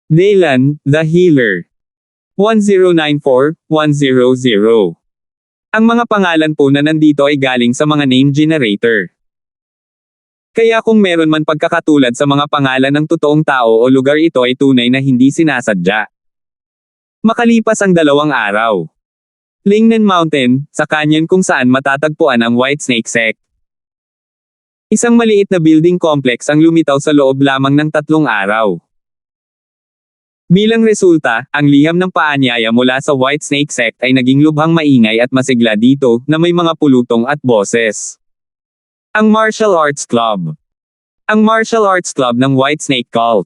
Daylan, the Healer. 1094-100. Ang mga pangalan po na nandito ay galing sa mga name generator. Kaya kung meron man pagkakatulad sa mga pangalan ng totoong tao o lugar, ito ay tunay na hindi sinasadya. Makalipas ang 2 araw. Lingnan Mountain, sa canyon kung saan matatagpuan ang Whitesnake Sect. Isang maliit na building complex ang lumitaw sa loob lamang ng 3 araw. Bilang resulta, ang liham ng paanyaya mula sa Whitesnake Sect ay naging lubhang maingay at masigla dito, na may mga pulutong at boses. Ang Martial Arts Club. Ang Martial Arts Club ng Whitesnake Cult.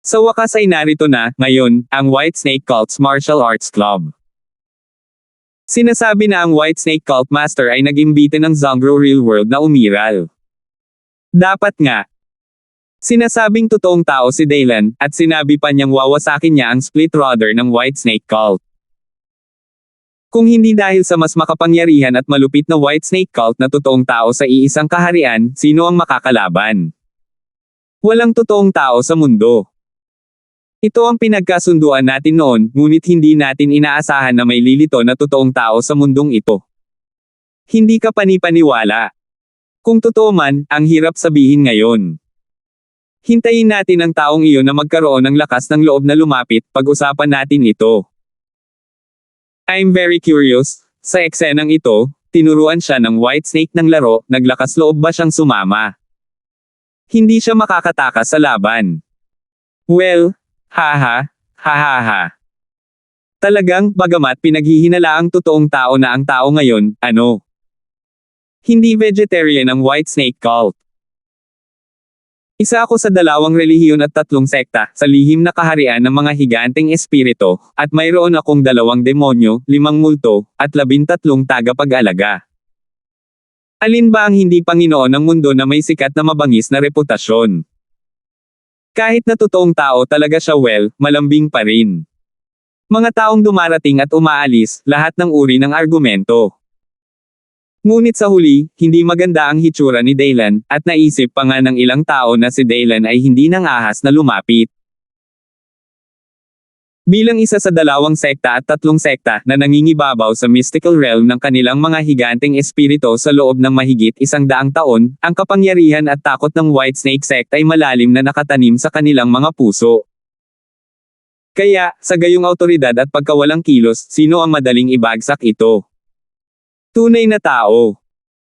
Sa wakas ay narito na, ngayon, ang Whitesnake Cult's Martial Arts Club. Sinasabi na ang Whitesnake Cult Master ay nag-imbita ng Zangro Real World na umiral. Dapat nga. Sinasabing totoong tao si Daylan, at sinabi pa niyang wawasakin niya ang split rudder ng Whitesnake Cult. Kung hindi dahil sa mas makapangyarihan at malupit na Whitesnake Cult na totoong tao sa iisang kaharian, sino ang makakalaban? Walang totoong tao sa mundo. Ito ang pinagkasunduan natin noon, ngunit hindi natin inaasahan na may lilito na totoong tao sa mundong ito. Hindi ka panipaniwala. Kung totoo man, ang hirap sabihin ngayon. Hintayin natin ang taong iyon na magkaroon ng lakas ng loob na lumapit, pag-usapan natin ito. I'm very curious, sa eksenang ito, tinuruan siya ng Whitesnake ng laro, naglakas loob ba siyang sumama? Hindi siya makakatakas sa laban. Well, haha, hahaha. Talagang, bagamat pinaghihinala ang totoong tao na ang tao ngayon, ano? Hindi vegetarian ang Whitesnake Cult. Isa ako sa 2 relihiyon at 3 sekta, sa lihim na kaharian ng mga higanteng espirito, at mayroon akong 2 demonyo, 5 multo, at 13 tagapag-alaga. Alin ba ang hindi Panginoon ng mundo na may sikat na mabangis na reputasyon? Kahit na totoong tao talaga siya, malambing pa rin. Mga taong dumarating at umaalis, lahat ng uri ng argumento. Ngunit sa huli, hindi maganda ang hitsura ni Daylan, at naisip pa nga ng ilang tao na si Daylan ay hindi nang ahas na lumapit. Bilang isa sa 2 sekta at 3 sekta na nangingibabaw sa mystical realm ng kanilang mga higanteng espirito sa loob ng mahigit 100 taon, ang kapangyarihan at takot ng Whitesnake Sect ay malalim na nakatanim sa kanilang mga puso. Kaya, sa gayong autoridad at pagkawalang kilos, sino ang madaling ibagsak ito? Tunay na tao.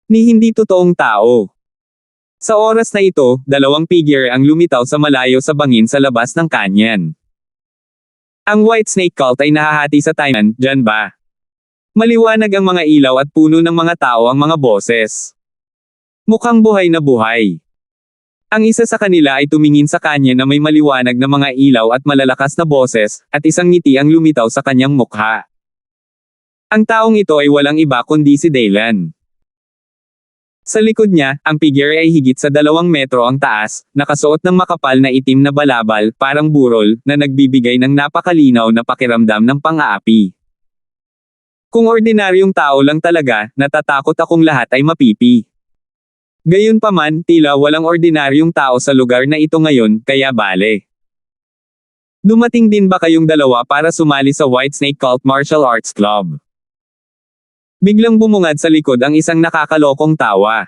Ni hindi totoong tao. Sa oras na ito, 2 figure ang lumitaw sa malayo sa bangin sa labas ng canyon. Ang Whitesnake Cult ay nahahati sa Tainan, dyan ba? Maliwanag ang mga ilaw at puno ng mga tao ang mga boses. Mukhang buhay na buhay. Ang isa sa kanila ay tumingin sa kanya na may maliwanag na mga ilaw at malalakas na boses, at isang ngiti ang lumitaw sa kanyang mukha. Ang taong ito ay walang iba kundi si Daylan. Sa likod niya, ang figure ay higit sa 2 metro ang taas, nakasuot ng makapal na itim na balabal, parang burol, na nagbibigay ng napakalinaw na pakiramdam ng pang-aapi. Kung ordinaryong tao lang talaga, natatakot akong lahat ay mapipi. Gayunpaman, tila walang ordinaryong tao sa lugar na ito ngayon, kaya bale. Dumating din ba kayong 2 para sumali sa Whitesnake Cult Martial Arts Club? Biglang bumungad sa likod ang isang nakakalokong tawa.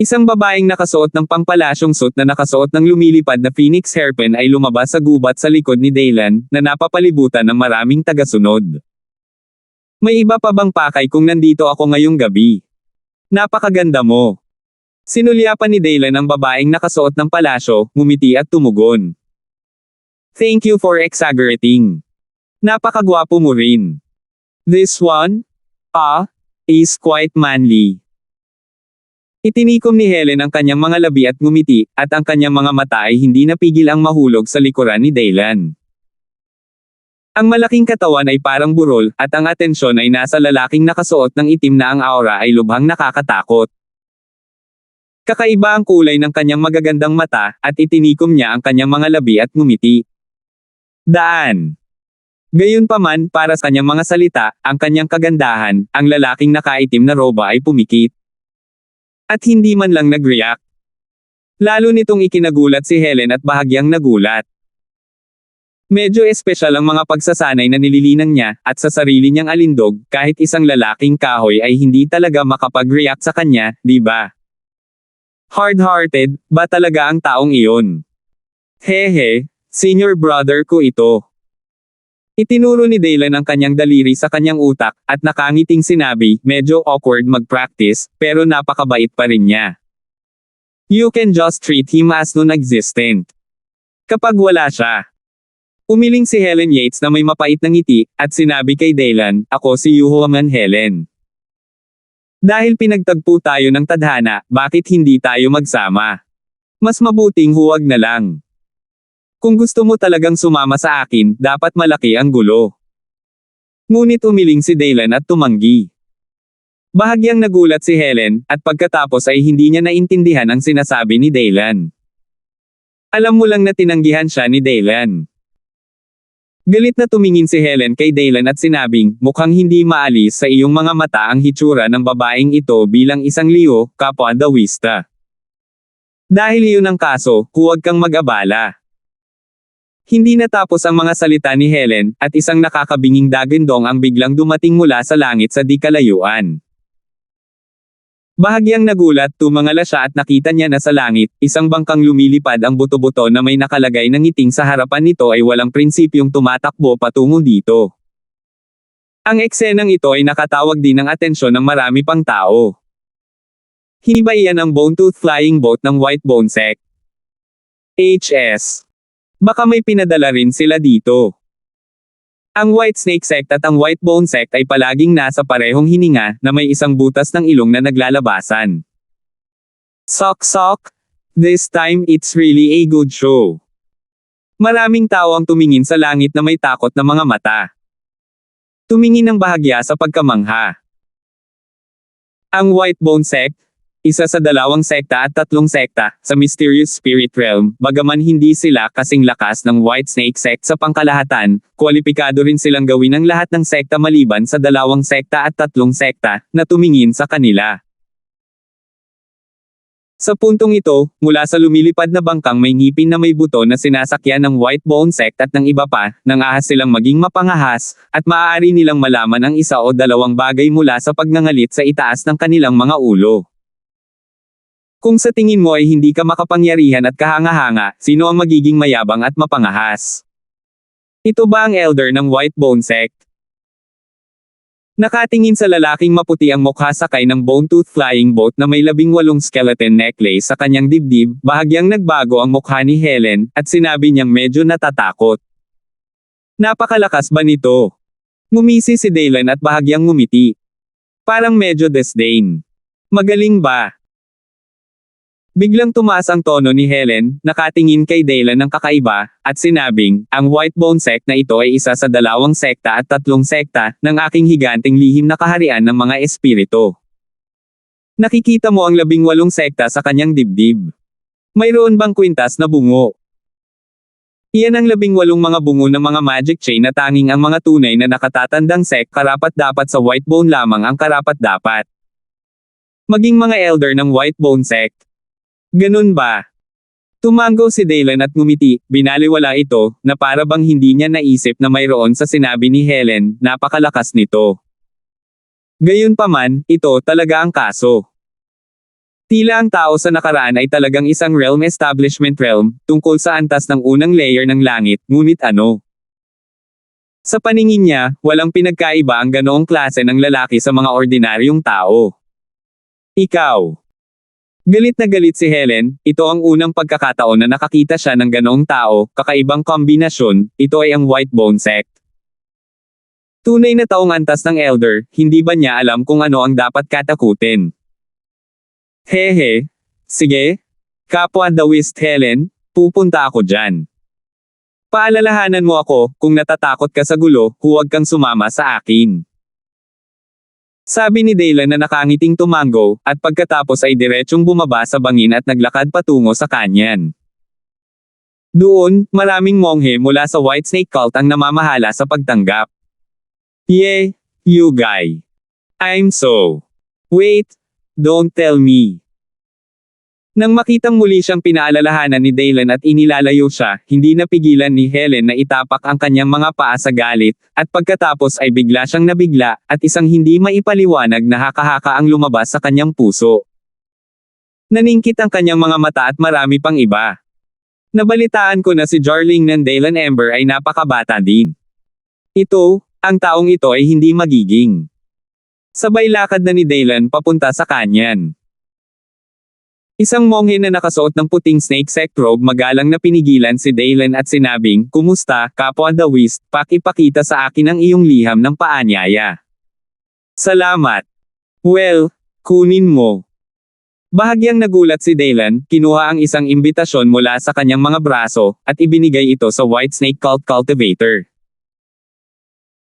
Isang babaeng nakasuot ng pangpalasyong suit na nakasuot ng lumilipad na phoenix hairpin ay lumabas sa gubat sa likod ni Daylan, na napapalibutan ng maraming tagasunod. May iba pa bang pakay kung nandito ako ngayong gabi? Napakaganda mo. Sinulyapan ni Daylan ang babaeng nakasuot ng palasyo, ngumiti at tumugon. Thank you for exaggerating. Napakagwapo mo rin. This one? Is quite manly. Itinikom ni Helen ang kanyang mga labi at ngumiti, at ang kanyang mga mata ay hindi napigil ang mahulog sa likuran ni Daylan. Ang malaking katawan ay parang burol, at ang atensyon ay nasa lalaking nakasuot ng itim na ang aura ay lubhang nakakatakot. Kakaiba ang kulay ng kanyang magagandang mata, at itinikom niya ang kanyang mga labi at ngumiti. Daan. Gayunpaman, para sa kanyang mga salita, ang kanyang kagandahan, ang lalaking nakaitim na roba ay pumikit. At hindi man lang nag-react. Lalo nitong ikinagulat si Helen at bahagyang nagulat. Medyo espesyal ang mga pagsasanay na nililinang niya, at sa sarili niyang alindog, kahit isang lalaking kahoy ay hindi talaga makapag-react sa kanya, di ba? Hard-hearted, ba talaga ang taong iyon? Hehe, senior brother ko ito. Itinuro ni Dylan ang kanyang daliri sa kanyang utak, at nakangiting sinabi, medyo awkward mag-practice, pero napakabait pa rin niya. You can just treat him as non-existent. Kapag wala siya. Umiling si Helen Yates na may mapait na ngiti, at sinabi kay Dylan, ako si Yuhuaman Helen. Dahil pinagtagpo tayo ng tadhana, bakit hindi tayo magsama? Mas mabuting huwag na lang. Kung gusto mo talagang sumama sa akin, dapat malaki ang gulo. Ngunit umiling si Dylan at tumanggi. Bahagyang nagulat si Helen, at pagkatapos ay hindi niya naintindihan ang sinasabi ni Dylan. Alam mo lang na tinanggihan siya ni Dylan. Galit na tumingin si Helen kay Dylan at sinabing, mukhang hindi maalis sa iyong mga mata ang hitsura ng babaeng ito bilang isang liyo, kapwa dawista. Dahil iyon ang kaso, huwag kang mag-abala. Hindi natapos ang mga salita ni Helen, at isang nakakabinging dagandong ang biglang dumating mula sa langit sa di kalayuan. Bahagyang nagulat, tumangala siya at nakita niya na sa langit, isang bangkang lumilipad ang buto-buto na may nakalagay na ngiting sa harapan nito ay walang prinsipyong tumatakbo patungo dito. Ang eksenang ito ay nakatawag din ng atensyon ng marami pang tao. Hindi ba iyan ang bone-tooth flying boat ng White Bone Sect? HS. Baka may pinadala rin sila dito. Ang White Snake Sect at ang White Bone Sect ay palaging nasa parehong hininga na may isang butas ng ilong na naglalabasan. Sok-sok! This time it's really a good show. Maraming tao ang tumingin sa langit na may takot na mga mata. Tumingin ng bahagya sa pagkamangha. Ang White Bone Sect, isa sa 2 sekta at 3 sekta, sa Mysterious Spirit Realm, bagaman hindi sila kasing lakas ng White Snake Sect sa pangkalahatan, kwalipikado rin silang gawin ang lahat ng sekta maliban sa 2 sekta at 3 sekta, na tumingin sa kanila. Sa puntong ito, mula sa lumilipad na bangkang may ngipin na may buto na sinasakyan ng White Bone Sect at ng iba pa, nang ahas silang maging mapangahas, at maaari nilang malaman ang 1 o 2 bagay mula sa pagngangalit sa itaas ng kanilang mga ulo. Kung sa tingin mo ay hindi ka makapangyarihan at kahanga-hanga, sino ang magiging mayabang at mapangahas? Ito ba ang elder ng White Bone Sect? Nakatingin sa lalaking maputi ang mukha sakay ng bone-tooth flying boat na may 18 skeleton necklace sa kanyang dibdib, bahagyang nagbago ang mukha ni Helen, at sinabi niyang medyo natatakot. Napakalakas ba nito? Ngumisi si Dylan at bahagyang ngumiti. Parang medyo disdain. Magaling ba? Biglang tumaas ang tono ni Helen, nakatingin kay Dylan ng kakaiba, at sinabing, ang White Bone Sect na ito ay isa sa 2 sekta at 3 sekta, ng aking higanting lihim na kaharian ng mga espiritu. Nakikita mo ang 18 sekta sa kanyang dibdib. Mayroon bang kwintas na bungo? Iyan ang 18 mga bungo ng mga magic chain na tanging ang mga tunay na nakatatandang sect karapat-dapat sa White Bone lamang ang karapat-dapat. Maging mga elder ng White Bone Sect. Ganun ba? Tumango si Dylan at ngumiti, binaliwala ito, na para bang hindi niya naisip na mayroon sa sinabi ni Helen, napakalakas nito. Gayunpaman, ito talaga ang kaso. Tila ang tao sa nakaraan ay talagang isang realm establishment realm, tungkol sa antas ng unang layer ng langit, ngunit ano? Sa paningin niya, walang pinagkaiba ang ganoong klase ng lalaki sa mga ordinaryong tao. Ikaw. Galit na galit si Helen, ito ang unang pagkakataon na nakakita siya ng ganoong tao, kakaibang kombinasyon, ito ay ang White Bone Sect. Tunay na taong antas ng elder, hindi ba niya alam kung ano ang dapat katakutin? Hehe. Sige. Kapwa dawist Helen, pupunta ako dyan. Paalalahanan mo ako, kung natatakot ka sa gulo, huwag kang sumama sa akin. Sabi ni Dylan na nakangiting tumango, at pagkatapos ay diretsyong bumaba sa bangin at naglakad patungo sa kanyan. Doon, maraming monghe mula sa White Snake Cult ang namamahala sa pagtanggap. Yeah, you guy. I'm so. Wait, don't tell me. Nang makitang muli siyang pinaalalahanan ni Daylan at inilalayo siya, hindi napigilan ni Helen na itapak ang kanyang mga paa sa galit, at pagkatapos ay bigla siyang nabigla, at isang hindi maipaliwanag na haka-haka ang lumabas sa kanyang puso. Naningkit ang kanyang mga mata at marami pang iba. Nabalitaan ko na si Jarling ng Daylan Ember ay napakabata din. Ang taong ito ay hindi magiging. Sabay lakad na ni Daylan papunta sa kanyan. Isang monghe na nakasuot ng puting snake sect robe magalang na pinigilan si Daylan at sinabing, "Kumusta, kapwa Dawist, pakipakita sa akin ang iyong liham ng paanyaya." "Salamat." "Well, kunin mo." Bahagyang nagulat si Daylan, kinuha ang isang imbitasyon mula sa kanyang mga braso, at ibinigay ito sa White Snake Cult Cultivator.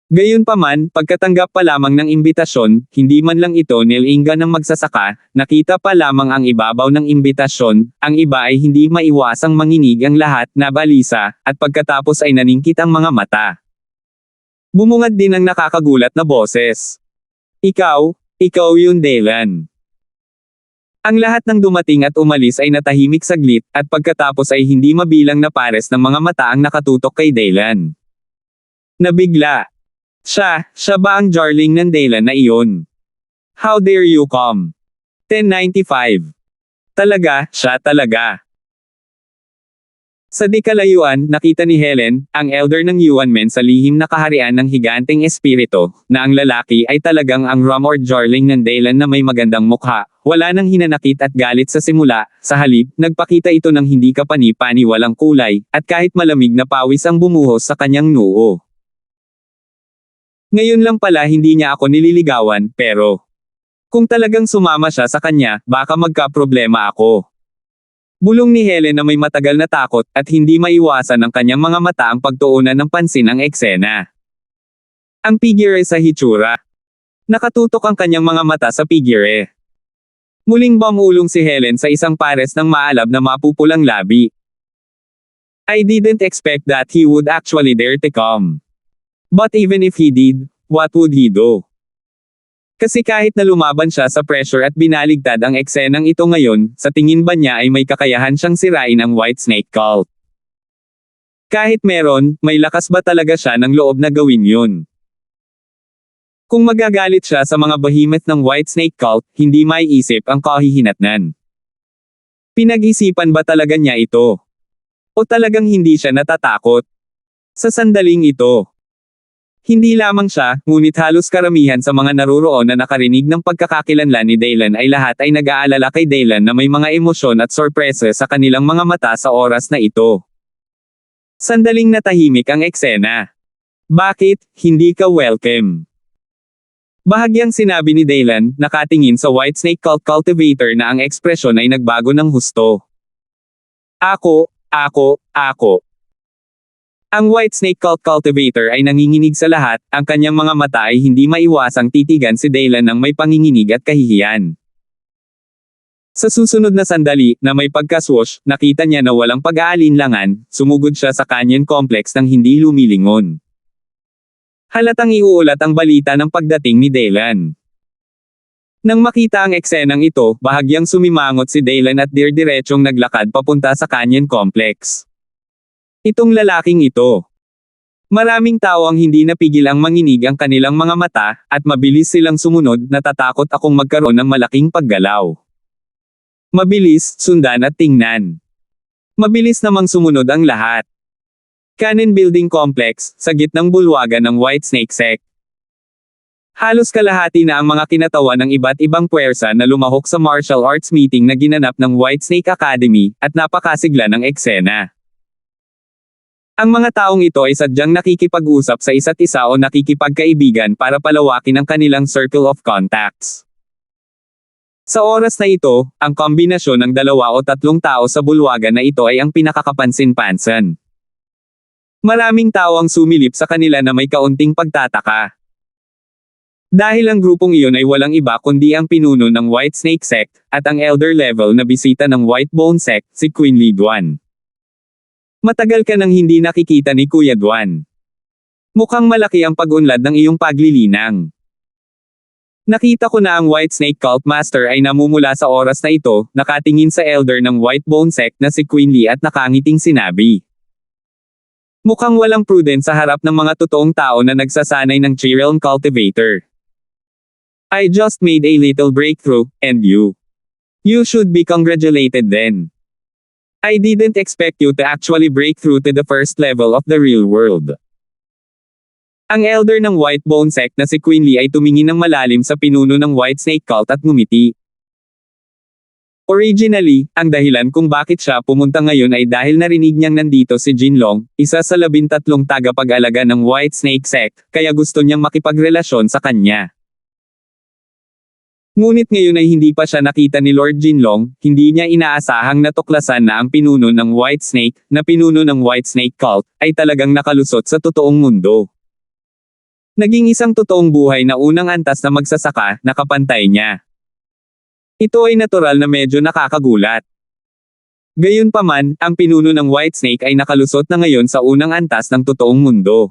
Gayunpaman, pagkatanggap pa lamang ng imbitasyon, hindi man lang ito nilinga ng magsasaka, nakita pa lamang ang ibabaw ng imbitasyon, ang iba ay hindi maiwasang manginig ang lahat na balisa, at pagkatapos ay naningkit ang mga mata. Bumungad din ang nakakagulat na boses. Ikaw yun Daylan." Ang lahat ng dumating at umalis ay natahimik saglit, at pagkatapos ay hindi mabilang na pares ng mga mata ang nakatutok kay Daylan. Nabigla. Siya ba ang Jarling ng Daylan na iyon? "How dare you come?" 1095. Siya talaga. Sa di kalayuan, nakita ni Helen, ang elder ng Yuan-men sa lihim na kaharian ng higanteng espiritu, na ang lalaki ay talagang ang Ram or Jarling ng Daylan na may magandang mukha, wala nang hinanakit at galit sa simula, sa halip, nagpakita ito ng hindi kapani-pani walang kulay, at kahit malamig na pawis ang bumuhos sa kanyang noo. Ngayon lang pala hindi niya ako nililigawan, pero kung talagang sumama siya sa kanya, baka magka-problema ako. Bulong ni Helen na may matagal na takot, at hindi maiwasan ng kanyang mga mata ang pagtuunan ng pansin ang eksena. Ang figure sa hitsura. Nakatutok ang kanyang mga mata sa figure. Muling bumulong si Helen sa isang pares ng maalab na mapupulang labi. "I didn't expect that he would actually dare to come. But even if he did, what would he do?" Kasi kahit na lumaban siya sa pressure at binaligtad ang eksenang ito ngayon, sa tingin ba niya ay may kakayahan siyang sirain ang White Snake Cult? Kahit meron, may lakas ba talaga siya ng loob na gawin yun? Kung magagalit siya sa mga behemoth ng White Snake Cult, hindi maiisip ang kahihinatnan. Pinag-isipan ba talaga niya ito? O talagang hindi siya natatakot? Sa sandaling ito, hindi lamang siya, ngunit halos karamihan sa mga naruroon na nakarinig ng pagkakakilanlan ni Daylan ay lahat ay nag-aalala kay Daylan na may mga emosyon at sorpresa sa kanilang mga mata sa oras na ito. Sandaling natahimik ang eksena. "Bakit, hindi ka welcome?" Bahagyang sinabi ni Daylan, nakatingin sa White Snake Cult Cultivator na ang ekspresyon ay nagbago ng husto. Ako. Ang White Snake Cult Cultivator ay nanginginig sa lahat, ang kanyang mga mata ay hindi maiwasang titigan si Daylan ng may panginginig at kahihiyan. Sa susunod na sandali, na may pagkaswoosh, nakita niya na walang pag-aalinlangan, sumugod siya sa canyon complex ng hindi lumilingon. Halatang iuulat ang balita ng pagdating ni Daylan. Nang makita ang eksenang ito, bahagyang sumimangot si Daylan at dirdiretsong naglakad papunta sa canyon complex. Itong lalaking ito. Maraming tao ang hindi napigil ang manginig ang kanilang mga mata, at mabilis silang sumunod, natatakot akong magkaroon ng malaking paggalaw. Mabilis, sundan at tingnan. Mabilis namang sumunod ang lahat. Cannon Building Complex, sa gitnang bulwagan ng White Snake Sect. Halos kalahati na ang mga kinatawan ng iba't ibang puwersa na lumahok sa martial arts meeting na ginanap ng White Snake Academy, at napakasigla ng eksena. Ang mga taong ito ay sadyang nakikipag-usap sa isa't isa o nakikipagkaibigan para palawakin ang kanilang circle of contacts. Sa oras na ito, ang kombinasyon ng 2 o 3 tao sa bulwagan na ito ay ang pinakakapansin-pansin. Maraming tao ang sumilip sa kanila na may kaunting pagtataka. Dahil ang grupong iyon ay walang iba kundi ang pinuno ng White Snake Sect, at ang elder level na bisita ng White Bone Sect, si Queen Lee Duan. Matagal ka nang hindi nakikita ni Kuya Duan. Mukhang malaki ang pag-unlad ng iyong paglilinang. Nakita ko na ang White Snake Cult Master ay namumula sa oras na ito, nakatingin sa elder ng White Bone Sect na si Quinley at nakangiting sinabi. Mukhang walang prudence sa harap ng mga totoong tao na nagsasanay ng Chi Realm Cultivator. I just made a little breakthrough, and you should be congratulated then. I didn't expect you to actually break through to the first level of the real world. Ang elder ng White Bone Sect na si Quinley ay tumingin ng malalim sa pinuno ng White Snake Cult at ngumiti. Originally, ang dahilan kung bakit siya pumunta ngayon ay dahil narinig niyang nandito si Jinlong, isa sa 13 tagapag-alaga ng White Snake Sect, kaya gusto niyang makipagrelasyon sa kanya. Ngunit ngayon ay hindi pa siya nakita ni Lord Jinlong, hindi niya inaasahang natuklasan na ang pinuno ng White Snake, na pinuno ng White Snake Cult, ay talagang nakalusot sa totoong mundo. Naging isang totoong buhay na unang antas na magsasaka, nakapantay niya. Ito ay natural na medyo nakakagulat. Gayunpaman, ang pinuno ng White Snake ay nakalusot na ngayon sa unang antas ng totoong mundo.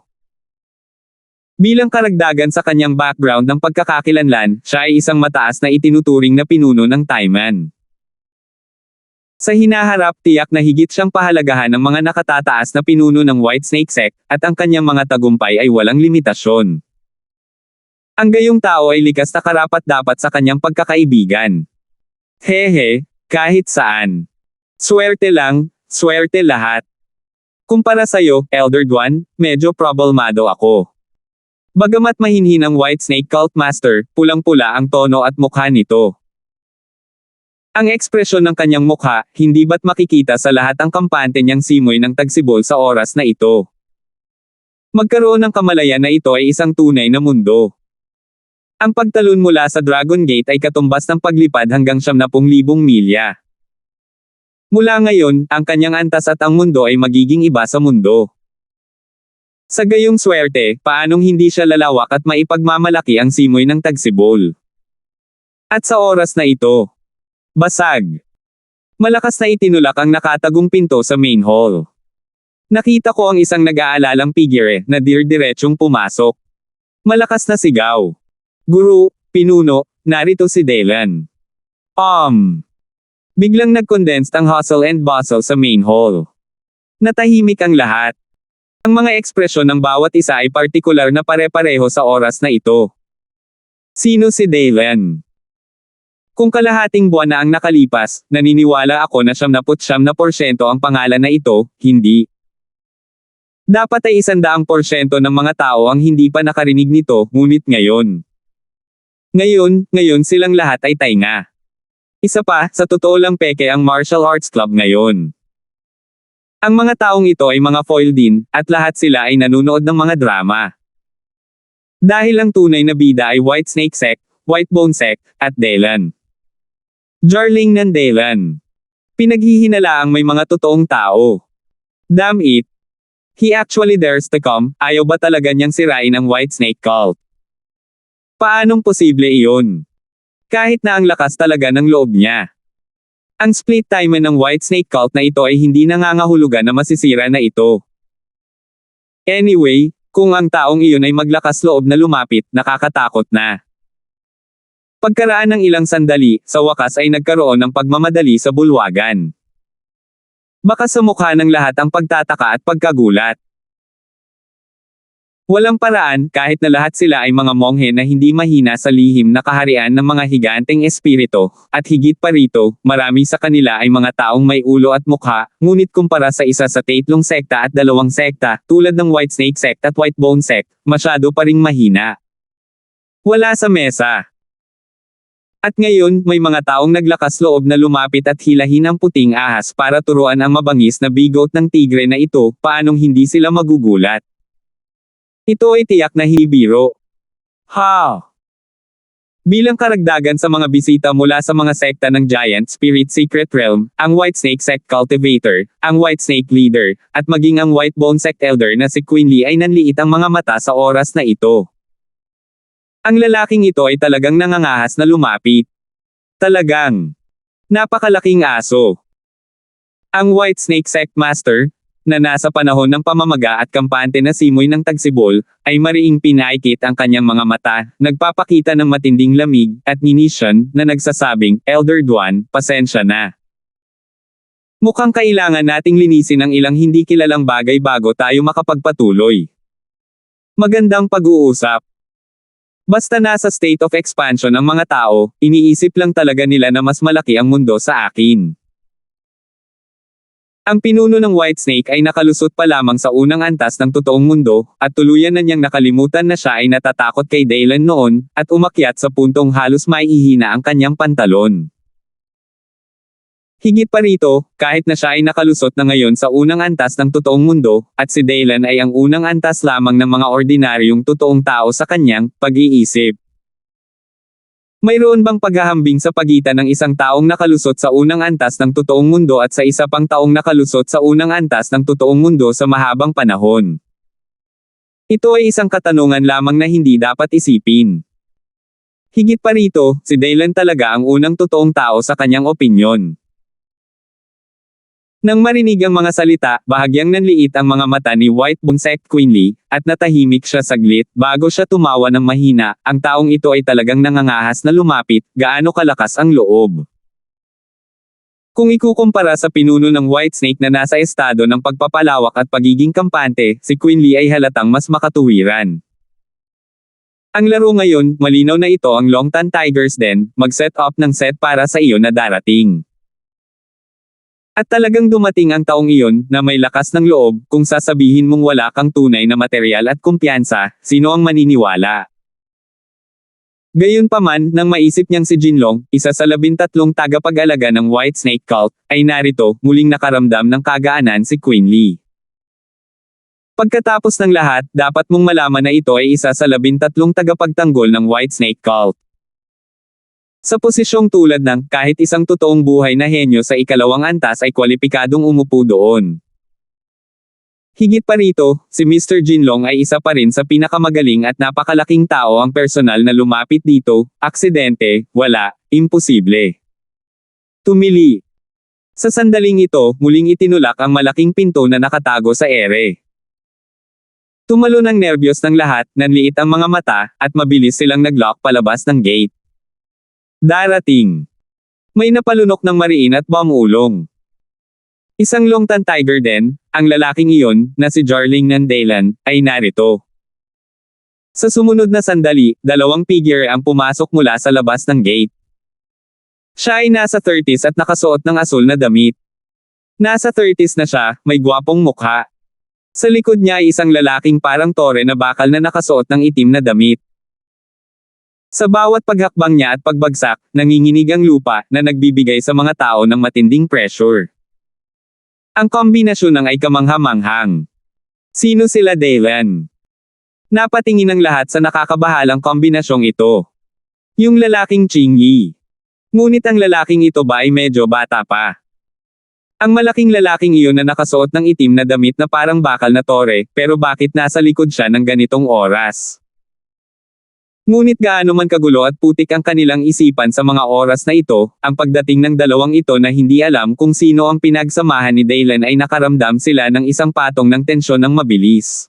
Bilang karagdagan sa kanyang background ng pagkakakilanlan, siya ay isang mataas na itinuturing na pinuno ng Taiman. Sa hinaharap, tiyak na higit siyang pahalagahan ng mga nakatataas na pinuno ng White Snake Sect, at ang kanyang mga tagumpay ay walang limitasyon. Ang gayong tao ay likas na karapat-dapat sa kanyang pagkakaibigan. Hehe, kahit saan. Swerte lang, swerte lahat. Kumpara sa'yo, Elder One, medyo problemado ako. Bagamat mahinhin ang White Snake Cult Master, pulang-pula ang tono at mukha nito. Ang ekspresyon ng kanyang mukha, hindi ba't makikita sa lahat ang kampante niyang simoy ng tagsibol sa oras na ito. Magkaroon ng kamalayan na ito ay isang tunay na mundo. Ang pagtalon mula sa Dragon Gate ay katumbas ng paglipad hanggang 70,000 milya. Mula ngayon, ang kanyang antas at ang mundo ay magiging iba sa mundo. Sa gayong swerte, paanong hindi siya lalawak at maipagmamalaki ang simoy ng tagsibol? At sa oras na ito, basag. Malakas na itinulak ang nakatagong pinto sa main hall. Nakita ko ang isang nag-aalalang figure na dir-diretsong pumasok. Malakas na sigaw. Guru, pinuno, narito si Delan. Biglang nag-condensed ang hustle and bustle sa main hall. Natahimik ang lahat. Ang mga ekspresyon ng bawat isa ay partikular na pare-pareho sa oras na ito. Sino si Delan? Kung kalahating buwan na ang nakalipas, naniniwala ako na 99% ang pangalan na ito, hindi. Dapat ay 100% ng mga tao ang hindi pa nakarinig nito, ngunit ngayon. Ngayon silang lahat ay tainga. Isa pa, sa totoo lang peke ang martial arts club ngayon. Ang mga taong ito ay mga foil din, at lahat sila ay nanunood ng mga drama. Dahil ang tunay na bida ay White Snake Sect, White Bone Sect, at Delan. Jarling ng Delan. Pinaghihinalaang may mga totoong tao. Damn it. He actually dares to come, ayaw ba talaga niyang sirain ang White Snake Cult? Paanong posible iyon? Kahit na ang lakas talaga ng loob niya. Ang split time ng White Snake Cult na ito ay hindi nangangahulugan na masisira na ito. Anyway, kung ang taong iyon ay maglakas loob na lumapit, nakakatakot na. Pagkaraan ng ilang sandali, sa wakas ay nagkaroon ng pagmamadali sa bulwagan. Baka sa mukha ng lahat ang pagtataka at pagkagulat. Walang paraan, kahit na lahat sila ay mga monghe na hindi mahina sa lihim na kaharian ng mga higanteng espirito, at higit pa rito, marami sa kanila ay mga taong may ulo at mukha, ngunit kumpara sa isa sa 3 sekta at 2 sekta, tulad ng White Snake Sect at White Bone Sect, masyado pa ring mahina. Wala sa mesa. At ngayon, may mga taong naglakas loob na lumapit at hilahin ang puting ahas para turuan ang mabangis na bigot ng tigre na ito, paanong hindi sila magugulat. Ito ay tiyak na hindi biro. Bilang karagdagan sa mga bisita mula sa mga sekta ng Giant Spirit Secret Realm, ang White Snake Sect Cultivator, ang White Snake Leader, at maging ang White Bone Sect Elder na si Quinley ay nanliit ang mga mata sa oras na ito. Ang lalaking ito ay talagang nangangahas na lumapit. Talagang napakalaking aso. Ang White Snake Sect Master, na nasa panahon ng pamamaga at kampante na simoy ng tagsibol, ay mariing pinaikit ang kanyang mga mata, nagpapakita ng matinding lamig, at ninisyon, na nagsasabing, Elder Duan, pasensya na. Mukhang kailangan nating linisin ang ilang hindi kilalang bagay bago tayo makapagpatuloy. Magandang pag-uusap. Basta nasa state of expansion ang mga tao, iniisip lang talaga nila na mas malaki ang mundo sa akin. Ang pinuno ng Whitesnake ay nakalusot pa lamang sa unang antas ng totoong mundo, at tuluyan na niyang nakalimutan na siya ay natatakot kay Daylan noon, at umakyat sa puntong halos maihina ang kanyang pantalon. Higit pa rito, kahit na siya ay nakalusot na ngayon sa unang antas ng totoong mundo, at si Daylan ay ang unang antas lamang ng mga ordinaryong totoong tao sa kanyang pag-iisip. Mayroon bang paghahambing sa pagitan ng isang taong nakalusot sa unang antas ng totoong mundo at sa isa pang taong nakalusot sa unang antas ng totoong mundo sa mahabang panahon? Ito ay isang katanungan lamang na hindi dapat isipin. Higit pa rito, si Daylan talaga ang unang totoong tao sa kanyang opinyon. Nang marinig ang mga salita, bahagyang nanliit ang mga mata ni White Bonsect Quinley, at natahimik siya saglit, bago siya tumawa ng mahina. Ang taong ito ay talagang nangangahas na lumapit, gaano kalakas ang loob. Kung ikukumpara sa pinuno ng Whitesnake na nasa estado ng pagpapalawak at pagiging kampante, si Quinley ay halatang mas makatuwiran. Ang laro ngayon, malinaw na ito ang Longtan Tigers Den, mag-set up ng set para sa iyo na darating. At talagang dumating ang taong iyon, na may lakas ng loob, kung sasabihin mong wala kang tunay na materyal at kumpiyansa, sino ang maniniwala? Gayunpaman, nang maisip niyang si Jinlong, isa sa 13 tagapag-alaga ng Whitesnake Cult, ay narito, muling nakaramdam ng kagaanan si Quinley. Pagkatapos ng lahat, dapat mong malaman na ito ay isa sa 13 tagapagtanggol ng Whitesnake Cult. Sa posisyong tulad ng, kahit isang totoong buhay na henyo sa ikalawang antas ay kwalipikadong umupo doon. Higit pa rito, si Mr. Jinlong ay isa pa rin sa pinakamagaling at napakalaking tao ang personal na lumapit dito, aksidente, wala, imposible. Tumili. Sa sandaling ito, muling itinulak ang malaking pinto na nakatago sa ere. Tumalo ng nerbiyos ng lahat, nanliit ang mga mata, at mabilis silang naglock palabas ng gate. Darating. May napalunok ng mariin at bamulong. Isang Longtan Tiger Den, ang lalaking iyon, na si Jarling ng Daylan, ay narito. Sa sumunod na sandali, 2 figure ang pumasok mula sa labas ng gate. Siya ay nasa 30s at nakasuot ng asul na damit. Nasa 30s na siya, may gwapong mukha. Sa likod niya ay isang lalaking parang tore na bakal na nakasuot ng itim na damit. Sa bawat paghakbang niya at pagbagsak, nanginginig ang lupa, na nagbibigay sa mga tao ng matinding pressure. Ang kombinasyon ng ay kamangha-manghang. Sino sila Daylan? Napatingin ang lahat sa nakakabahalang kombinasyong ito. Yung lalaking Ching Yi. Ngunit ang lalaking ito ba ay medyo bata pa? Ang malaking lalaking iyon na nakasuot ng itim na damit na parang bakal na tore, pero bakit nasa likod siya ng ganitong oras? Ngunit gaano man kagulo at putik ang kanilang isipan sa mga oras na ito, ang pagdating ng dalawang ito na hindi alam kung sino ang pinagsamahan ni Daylan ay nakaramdam sila ng isang patong ng tensyon ng mabilis.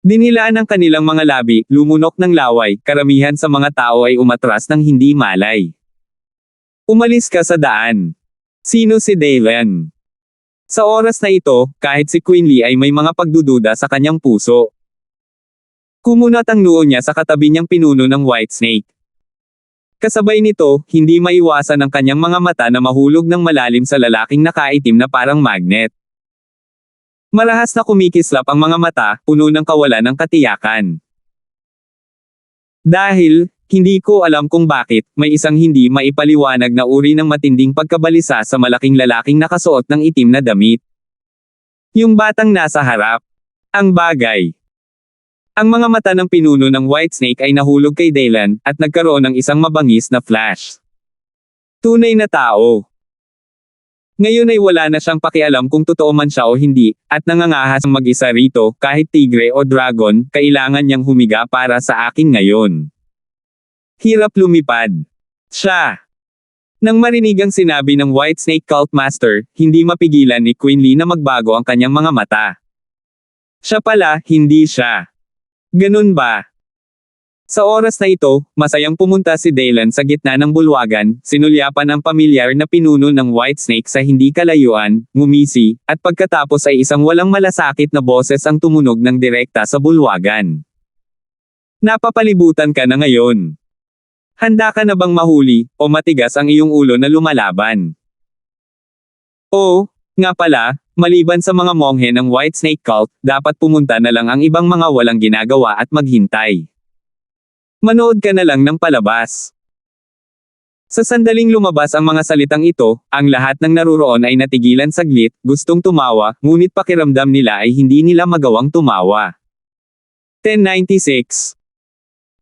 Dinilaan ang kanilang mga labi, lumunok ng laway, karamihan sa mga tao ay umatras ng hindi malay. Umalis ka sa daan. Sino si Daylan? Sa oras na ito, kahit si Quinley ay may mga pagdududa sa kanyang puso. Kumunat ang noo niya sa katabi niyang pinuno ng Whitesnake. Kasabay nito, hindi maiwasan ang kanyang mga mata na mahulog ng malalim sa lalaking nakaitim na parang magnet. Marahas na kumikislap ang mga mata, puno ng kawalan ng katiyakan. Dahil, hindi ko alam kung bakit, may isang hindi maipaliwanag na uri ng matinding pagkabalisa sa malaking lalaking nakasuot ng itim na damit. Yung batang nasa harap. Ang bagay. Ang mga mata ng pinuno ng Whitesnake ay nahulog kay Daylan, at nagkaroon ng isang mabangis na flash. Tunay na tao. Ngayon ay wala na siyang pakialam kung totoo man siya o hindi, at nangangahas mag-isa rito, kahit tigre o dragon, kailangan niyang humiga para sa akin ngayon. Hirap lumipad. Siya. Nang marinig ang sinabi ng Whitesnake Cult Master, hindi mapigilan ni Queen Lee na magbago ang kanyang mga mata. Siya pala, hindi siya. Ganun ba? Sa oras na ito, masayang pumunta si Daylan sa gitna ng bulwagan, sinulyapan ang pamilyar na pinuno ng Whitesnake sa hindi kalayuan, ngumisi, at pagkatapos ay isang walang malasakit na boses ang tumunog ng direkta sa bulwagan. Napapalibutan ka na ngayon. Handa ka na bang mahuli, o matigas ang iyong ulo na lumalaban? Oo, nga pala, maliban sa mga monghe ng Whitesnake Cult, dapat pumunta na lang ang ibang mga walang ginagawa at maghintay. Manood ka na lang ng palabas. Sa sandaling lumabas ang mga salitang ito, ang lahat ng naruroon ay natigilan saglit, gustong tumawa, ngunit pakiramdam nila ay hindi nila magawang tumawa. 1096.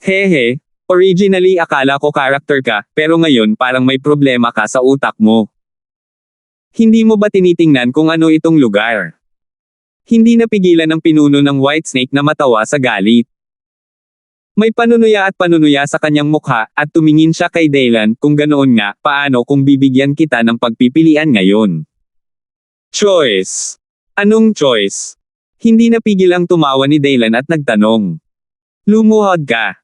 Hehe, originally akala ko character ka, pero ngayon parang may problema ka sa utak mo. Hindi mo ba tinitingnan kung ano itong lugar? Hindi napigilan ng pinuno ng Whitesnake na matawa sa galit. May panunuya sa kanyang mukha, at tumingin siya kay Daylan, kung ganoon nga, paano kung bibigyan kita ng pagpipilian ngayon? Choice. Anong choice? Hindi napigil ang tumawa ni Daylan at nagtanong. Lumuhod ka.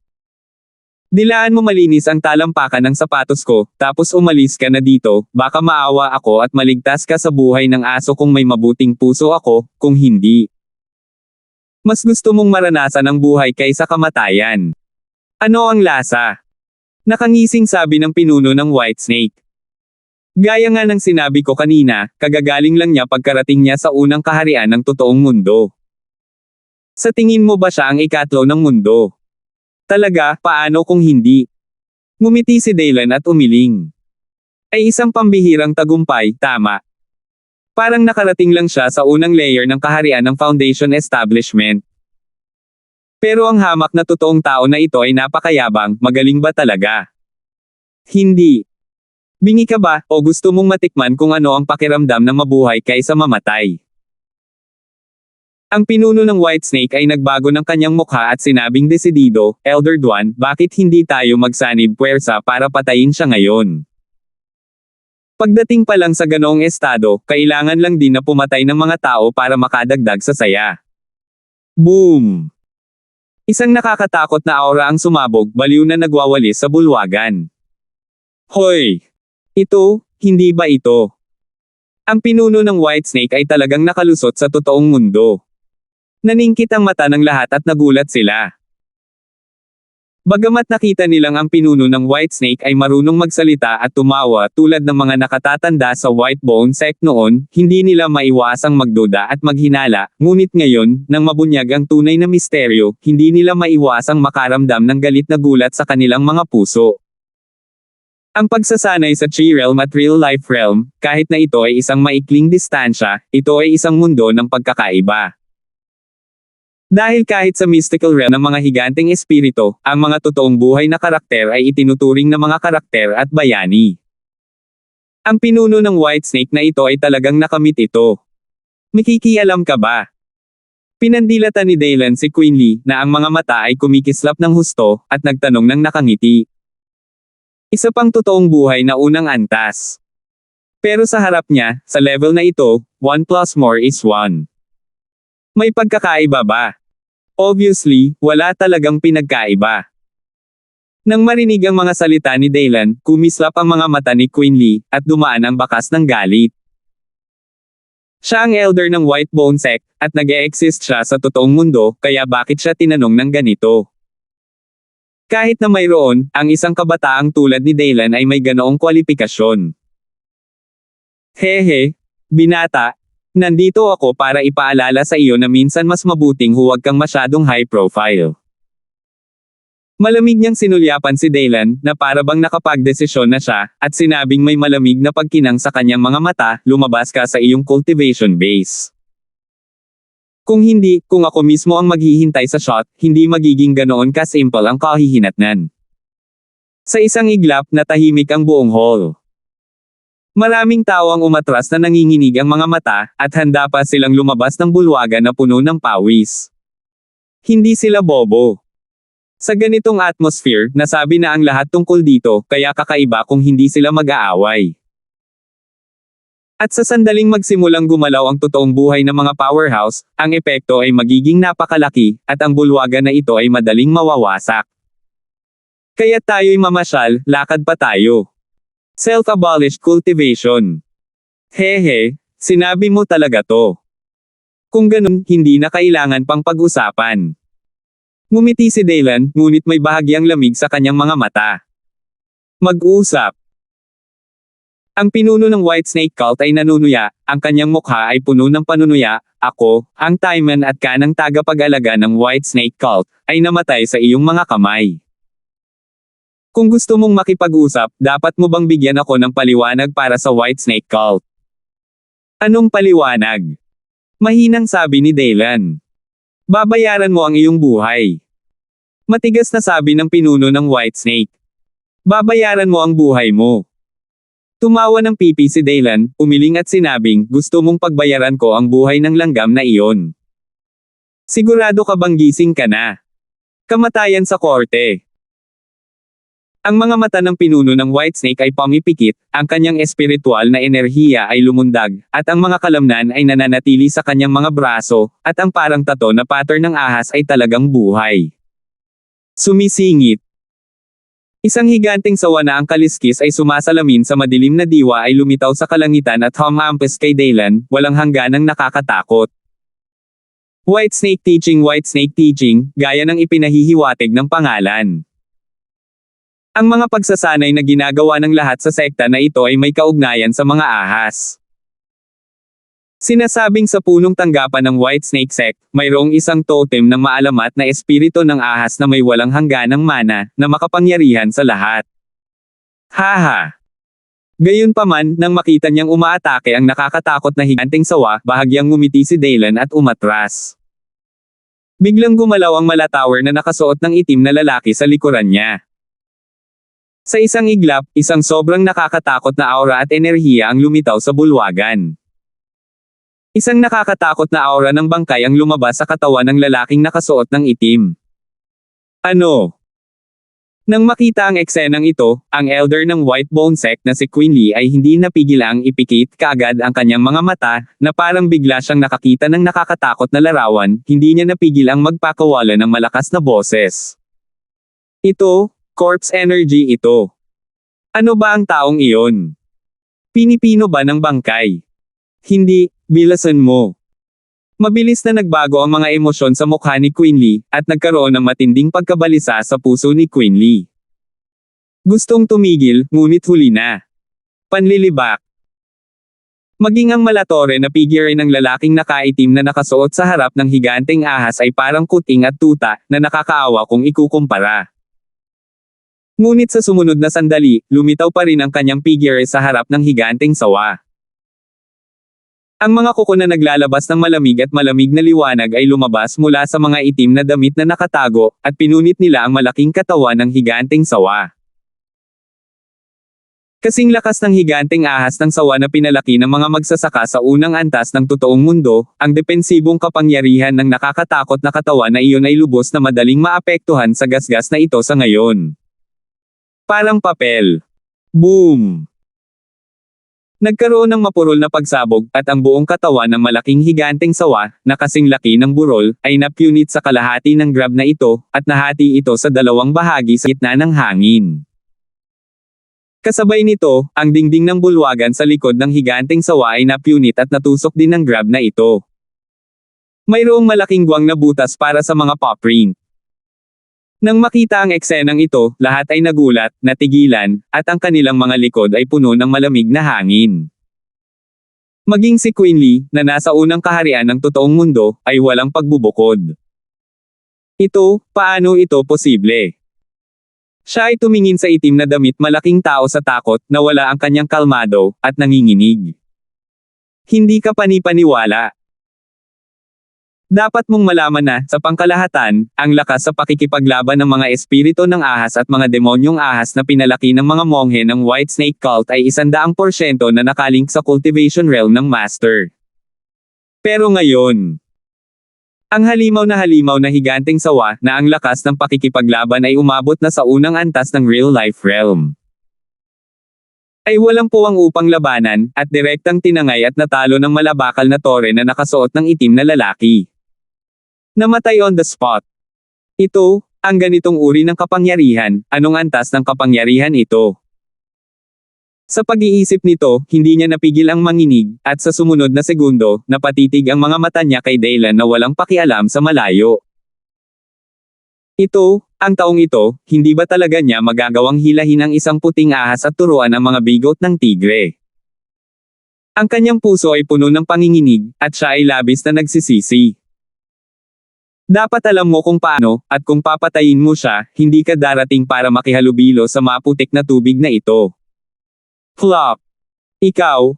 Dilaan mo malinis ang talampakan ng sapatos ko, tapos umalis ka na dito, baka maawa ako at maligtas ka sa buhay ng aso kung may mabuting puso ako, kung hindi. Mas gusto mong maranasan ang buhay kaysa kamatayan. Ano ang lasa? Nakangising sabi ng pinuno ng Whitesnake. Gaya nga ng sinabi ko kanina, kagagaling lang niya pagkarating niya sa unang kaharian ng totoong mundo. Sa tingin mo ba siya ang ikatlo ng mundo? Talaga, paano kung hindi? Ngumiti si Daylan at umiling. Ay isang pambihirang tagumpay, tama. Parang nakarating lang siya sa unang layer ng kaharian ng Foundation Establishment. Pero ang hamak na totoong tao na ito ay napakayabang, magaling ba talaga? Hindi. Bingi ka ba, o gusto mong matikman kung ano ang pakiramdam na mabuhay kaysa mamatay? Ang pinuno ng Whitesnake ay nagbago ng kanyang mukha at sinabing desidido, Elder Duan, bakit hindi tayo magsanib puwersa para patayin siya ngayon? Pagdating pa lang sa ganoong estado, kailangan lang din na pumatay ng mga tao para makadagdag sa saya. Boom! Isang nakakatakot na aura ang sumabog, baliw na nagwawalis sa bulwagan. Hoy! Ito, hindi ba ito? Ang pinuno ng Whitesnake ay talagang nakalusot sa totoong mundo. Naningkit ang mata ng lahat at nagulat sila. Bagamat nakita nilang ang pinuno ng Whitesnake ay marunong magsalita at tumawa tulad ng mga nakatatanda sa Whitebone sect noon, hindi nila maiwasang magduda at maghinala, ngunit ngayon, nang mabunyag ang tunay na misteryo, hindi nila maiwasang makaramdam ng galit na gulat sa kanilang mga puso. Ang pagsasanay sa Chi Realm at Real Life Realm, kahit na ito ay isang maikling distansya, ito ay isang mundo ng pagkakaiba. Dahil kahit sa mystical realm ng mga higanteng espiritu, ang mga totoong buhay na karakter ay itinuturing na mga karakter at bayani. Ang pinuno ng Whitesnake na ito ay talagang nakamit ito. Makikialam ka ba? Pinandilatan ni Daylan si Queen Lee na ang mga mata ay kumikislap ng husto at nagtanong ng nakangiti. Isa pang totoong buhay na unang antas. Pero sa harap niya, sa level na ito, 1 plus more is 1. May pagkakaiba ba? Obviously, wala talagang pinagkaiba. Nang marinig ang mga salita ni Daylan, kumislap ang mga mata ni Queen Lee, at dumaan ang bakas ng galit. Siya ang elder ng Whitebone sect, at nag-e-exist siya sa totoong mundo, kaya bakit siya tinanong ng ganito? Kahit na mayroon, ang isang kabataang tulad ni Daylan ay may ganoong kwalifikasyon. Hehe, binata. Nandito ako para ipaalala sa iyo na minsan mas mabuting huwag kang masyadong high profile. Malamig niyang sinulyapan si Daylan, na para bang nakapagdesisyon na siya, at sinabing may malamig na pagkinang sa kanyang mga mata, lumabas ka sa iyong cultivation base. Kung hindi, kung ako mismo ang maghihintay sa shot, hindi magiging ganoon ka-simple ang kahihinatnan. Sa isang iglap, natahimik ang buong hall. Maraming tao ang umatras na nanginginig ang mga mata, at handa pa silang lumabas ng bulwagan na puno ng pawis. Hindi sila bobo. Sa ganitong atmosphere, nasabi na ang lahat tungkol dito, kaya kakaiba kung hindi sila mag-aaway. At sa sandaling magsimulang gumalaw ang totoong buhay ng mga powerhouse, ang epekto ay magiging napakalaki, at ang bulwagan na ito ay madaling mawawasak. Kaya tayo'y mamasyal, lakad pa tayo. Self-abolished cultivation. Hehe, sinabi mo talaga to. Kung ganun, hindi na kailangan pang pag-usapan. Ngumiti si Daylan, ngunit may bahagyang lamig sa kanyang mga mata. Mag-usap. Ang pinuno ng Whitesnake cult ay nanunuya, ang kanyang mukha ay puno ng panunuya. Ako, ang Taiman at kanang tagapag-alaga ng Whitesnake cult, ay namatay sa iyong mga kamay. Kung gusto mong makipag-usap, dapat mo bang bigyan ako ng paliwanag para sa Whitesnake cult? Anong paliwanag? Mahinang sabi ni Daylan. Babayaran mo ang iyong buhay. Matigas na sabi ng pinuno ng Whitesnake. Babayaran mo ang buhay mo. Tumawa ng pipi si Daylan, umiling at sinabing, gusto mong pagbayaran ko ang buhay ng langgam na iyon. Sigurado ka bang gising ka na? Kamatayan sa korte. Ang mga mata ng pinuno ng Whitesnake ay pumipikit, ang kanyang espiritual na enerhiya ay lumundag, at ang mga kalamnan ay nananatili sa kanyang mga braso, at ang parang tato na pattern ng ahas ay talagang buhay. Sumisingit. Isang higanteng sawa na ang kaliskis ay sumasalamin sa madilim na diwa ay lumitaw sa kalangitan at humampas kay Daylan, walang hangganang nakakatakot. Whitesnake teaching, gaya ng ipinahihiwatig ng pangalan. Ang mga pagsasanay na ginagawa ng lahat sa sekta na ito ay may kaugnayan sa mga ahas. Sinasabing sa punong tanggapan ng Whitesnake sect, mayroong isang totem ng maalamat na espiritu ng ahas na may walang hangganang mana, na makapangyarihan sa lahat. Haha! Gayunpaman, nang makita niyang umaatake ang nakakatakot na higanteng sawa, bahagyang ngumiti si Daylan at umatras. Biglang gumalaw ang Malatower na nakasuot ng itim na lalaki sa likuran niya. Sa isang iglap, isang sobrang nakakatakot na aura at enerhiya ang lumitaw sa bulwagan. Isang nakakatakot na aura ng bangkay ang lumabas sa katawan ng lalaking nakasuot ng itim. Ano? Nang makita ang eksenang ito, ang elder ng Whitebone sect na si Queen Lee ay hindi napigil ang ipikit kaagad ang kanyang mga mata, na parang bigla siyang nakakita ng nakakatakot na larawan, hindi niya napigil ang magpakawala ng malakas na boses. Ito, corpse energy ito. Ano ba ang taong iyon? Pinipino ba ng bangkay? Hindi, bilasan mo. Mabilis na nagbago ang mga emosyon sa mukha ni Queen Lee, at nagkaroon ng matinding pagkabalisa sa puso ni Queen Lee. Gustong tumigil, ngunit huli na. Panlilibak. Maging ang Malatore na figure ng lalaking nakaitim na nakasuot sa harap ng higanteng ahas ay parang kuting at tuta, na nakakaawa kung ikukumpara. Ngunit sa sumunod na sandali, lumitaw pa rin ang kanyang figure sa harap ng higanteng sawa. Ang mga kuko na naglalabas ng malamig at malamig na liwanag ay lumabas mula sa mga itim na damit na nakatago, at pinunit nila ang malaking katawan ng higanteng sawa. Kasing lakas ng higanteng ahas ng sawa na pinalaki ng mga magsasaka sa unang antas ng totoong mundo, ang depensibong kapangyarihan ng nakakatakot na katawan na iyon ay lubos na madaling maapektuhan sa gasgas na ito sa ngayon. Parang papel. Boom! Nagkaroon ng mapurol na pagsabog, at ang buong katawan ng malaking higanteng sawa, na kasing laki ng burol, ay napunit sa kalahati ng grab na ito, at nahati ito sa dalawang bahagi sa gitna ng hangin. Kasabay nito, ang dingding ng bulwagan sa likod ng higanteng sawa ay napunit at natusok din ng grab na ito. Mayroong malaking guwang na butas para sa mga paw print. Nang makita ang eksenang ito, lahat ay nagulat, natigilan, at ang kanilang mga likod ay puno ng malamig na hangin. Maging si Queen Lee, na nasa unang kaharian ng totoong mundo, ay walang pagbubukod. Ito, paano ito posible? Siya ay tumingin sa itim na damit malaking tao sa takot, na wala ang kanyang kalmado, at nanginginig. Hindi ka panipaniwala. Dapat mong malaman na, sa pangkalahatan, ang lakas sa pakikipaglaban ng mga espiritu ng ahas at mga demonyong ahas na pinalaki ng mga monghe ng Whitesnake cult ay 100% na nakalink sa cultivation realm ng Master. Pero ngayon, Ang halimaw na higanteng sawa na ang lakas ng pakikipaglaban ay umabot na sa unang antas ng real-life realm. Ay walang puwang upang labanan, at direktang tinangay at natalo ng malabakal na tore na nakasuot ng itim na lalaki. Namatay on the spot. Ito, ang ganitong uri ng kapangyarihan, anong antas ng kapangyarihan ito? Sa pag-iisip nito, hindi niya napigil ang manginig, at sa sumunod na segundo, napatitig ang mga mata niya kay Daylan na walang pakialam sa malayo. Ito, ang taong ito, hindi ba talaga niya magagawang hilahin ang isang puting ahas at turuan ang mga bigot ng tigre? Ang kanyang puso ay puno ng panginginig, at siya ay labis na nagsisisi. Dapat alam mo kung paano, at kung papatayin mo siya, hindi ka darating para makihalubilo sa maputik na tubig na ito. Flop. Ikaw.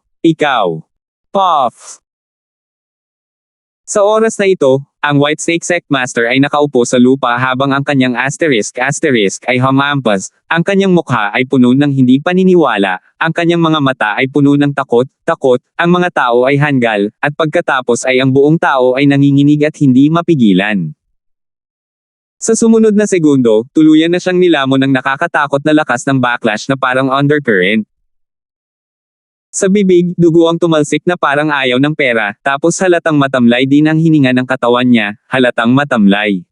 Puff. Sa oras na ito, ang Whitesnake Sect Master ay nakaupo sa lupa habang ang kanyang asterisk ay humampas, ang kanyang mukha ay puno ng hindi paniniwala, ang kanyang mga mata ay puno ng takot, ang mga tao ay hanggal, at pagkatapos ay ang buong tao ay nanginginig at hindi mapigilan. Sa sumunod na segundo, tuluyan na siyang nilamon ng nakakatakot na lakas ng backlash na parang undercurrent. Sa bibig, dugo ang tumalsik na parang ayaw ng pera, tapos halatang matamlay din ang hininga ng katawan niya, halatang matamlay.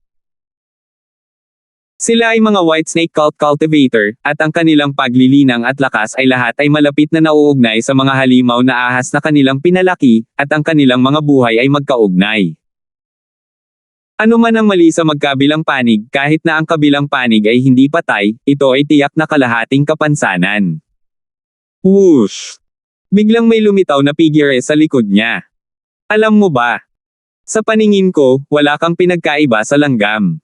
Sila ay mga Whitesnake cult cultivator, at ang kanilang paglilinang at lakas ay lahat ay malapit na nauugnay sa mga halimaw na ahas na kanilang pinalaki, at ang kanilang mga buhay ay magkaugnay. Ano man ang mali sa magkabilang panig, kahit na ang kabilang panig ay hindi patay, ito ay tiyak na kalahating kapansanan. Whoosh! Biglang may lumitaw na figure sa likod niya. Alam mo ba? Sa paningin ko, wala kang pinagkaiba sa langgam.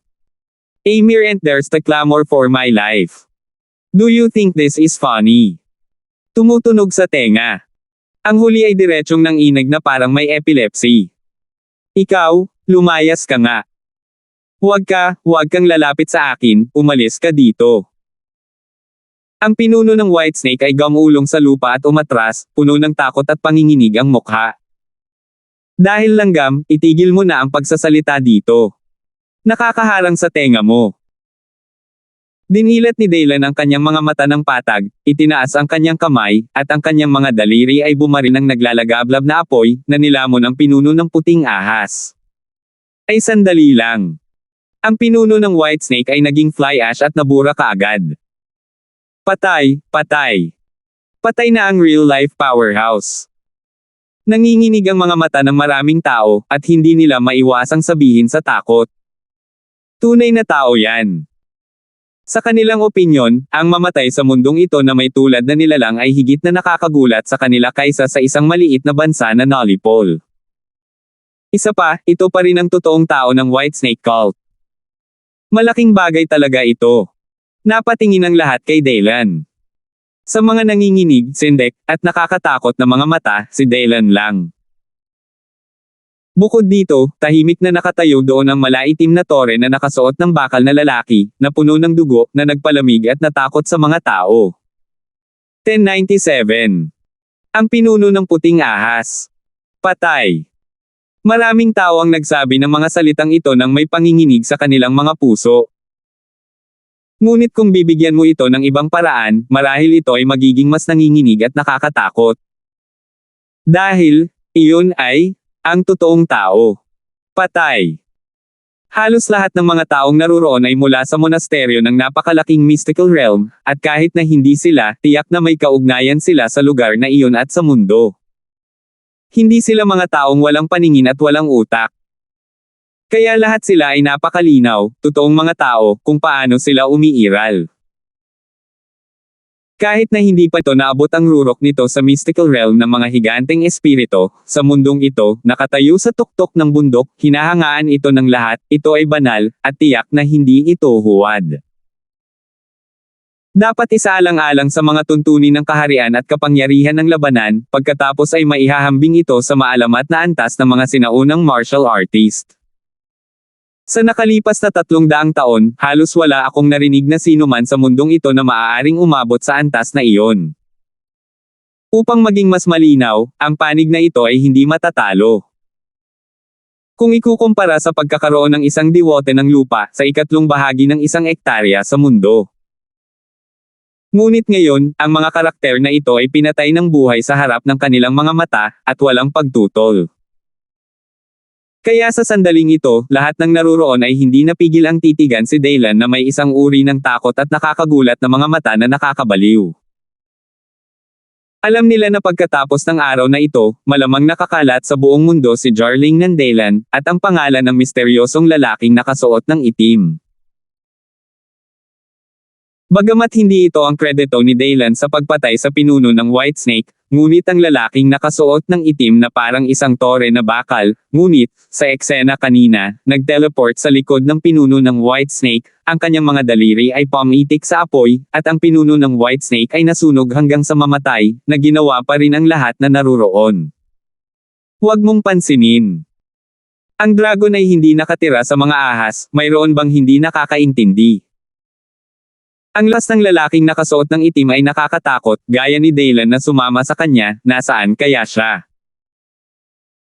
Amir, and there's the clamor for my life. Do you think this is funny? Tumutunog sa tenga. Ang huli ay diretsyong nanginig na parang may epilepsy. Ikaw, lumayas ka nga. Huwag kang lalapit sa akin, umalis ka dito. Ang pinuno ng Whitesnake ay gumulong sa lupa at umatras, puno ng takot at panginginig ang mukha. Dahil langgam, itigil mo na ang pagsasalita dito. Nakakaharang sa tenga mo. Dinilat ni Daylan ang kanyang mga mata ng patag, itinaas ang kanyang kamay, at ang kanyang mga daliri ay bumaril ng naglalagablab na apoy, na nilamon ang pinuno ng puting ahas. Ay sandali lang. Ang pinuno ng Whitesnake ay naging fly ash at nabura kaagad. Patay na ang real-life powerhouse. Nanginginig ang mga mata ng maraming tao, at hindi nila maiwasang sabihin sa takot. Tunay na tao yan. Sa kanilang opinyon, ang mamatay sa mundong ito na may tulad na nilalang ay higit na nakakagulat sa kanila kaysa sa isang maliit na bansa na Nolipol. Isa pa, ito pa rin ang totoong tao ng Whitesnake cult. Malaking bagay talaga ito. Napatingin ang lahat kay Daylan. Sa mga nanginginig, sindek, at nakakatakot na mga mata, si Daylan lang. Bukod dito, tahimik na nakatayo doon ang malaitim na tore na nakasuot ng bakal na lalaki, na puno ng dugo, na nagpalamig at natakot sa mga tao. 1097. Ang pinuno ng puting ahas. Patay. Maraming tao ang nagsabi ng mga salitang ito nang may panginginig sa kanilang mga puso. Ngunit kung bibigyan mo ito ng ibang paraan, marahil ito ay magiging mas nanginginig at nakakatakot. Dahil, iyon ay, ang totoong tao. Patay. Halos lahat ng mga taong naruroon ay mula sa monasteryo ng napakalaking mystical realm, at kahit na hindi sila, tiyak na may kaugnayan sila sa lugar na iyon at sa mundo. Hindi sila mga taong walang paningin at walang utak. Kaya lahat sila ay napakalinaw, totoong mga tao, kung paano sila umiiral. Kahit na hindi pa ito naabot ang rurok nito sa mystical realm ng mga higanteng espirito, sa mundong ito, nakatayo sa tuktok ng bundok, hinahangaan ito ng lahat, ito ay banal, at tiyak na hindi ito huwad. Dapat isaalang-alang sa mga tuntunin ng kaharian at kapangyarihan ng labanan, pagkatapos ay maihahambing ito sa maalamat na antas ng mga sinaunang martial artist. Sa nakalipas na 300 taon, halos wala akong narinig na sino man sa mundong ito na maaaring umabot sa antas na iyon. Upang maging mas malinaw, ang panig na ito ay hindi matatalo. Kung ikukumpara sa pagkakaroon ng isang diwote ng lupa sa ikatlong bahagi ng isang ektarya sa mundo. Ngunit ngayon, ang mga karakter na ito ay pinatay ng buhay sa harap ng kanilang mga mata, at walang pagtutol. Kaya sa sandaling ito, lahat ng naruroon ay hindi napigil ang titigan si Daylan na may isang uri ng takot at nakakagulat na mga mata na nakakabaliw. Alam nila na pagkatapos ng araw na ito, malamang nakakalat sa buong mundo si Jarling ng Daylan, at ang pangalan ng misteryosong lalaking nakasuot ng itim. Bagamat hindi ito ang kredito ni Daylan sa pagpatay sa pinuno ng Whitesnake, ngunit ang lalaking nakasuot ng itim na parang isang tore na bakal, ngunit, sa eksena kanina, nag-teleport sa likod ng pinuno ng Whitesnake, ang kanyang mga daliri ay pumitik sa apoy, at ang pinuno ng Whitesnake ay nasunog hanggang sa mamatay, na ginawa pa rin ang lahat na naruroon. Huwag mong pansinin. Ang dragon ay hindi nakatira sa mga ahas, mayroon bang hindi nakakaintindi? Ang las ng lalaking nakasuot ng itim ay nakakatakot, gaya ni Daylan na sumama sa kanya, nasaan kaya siya?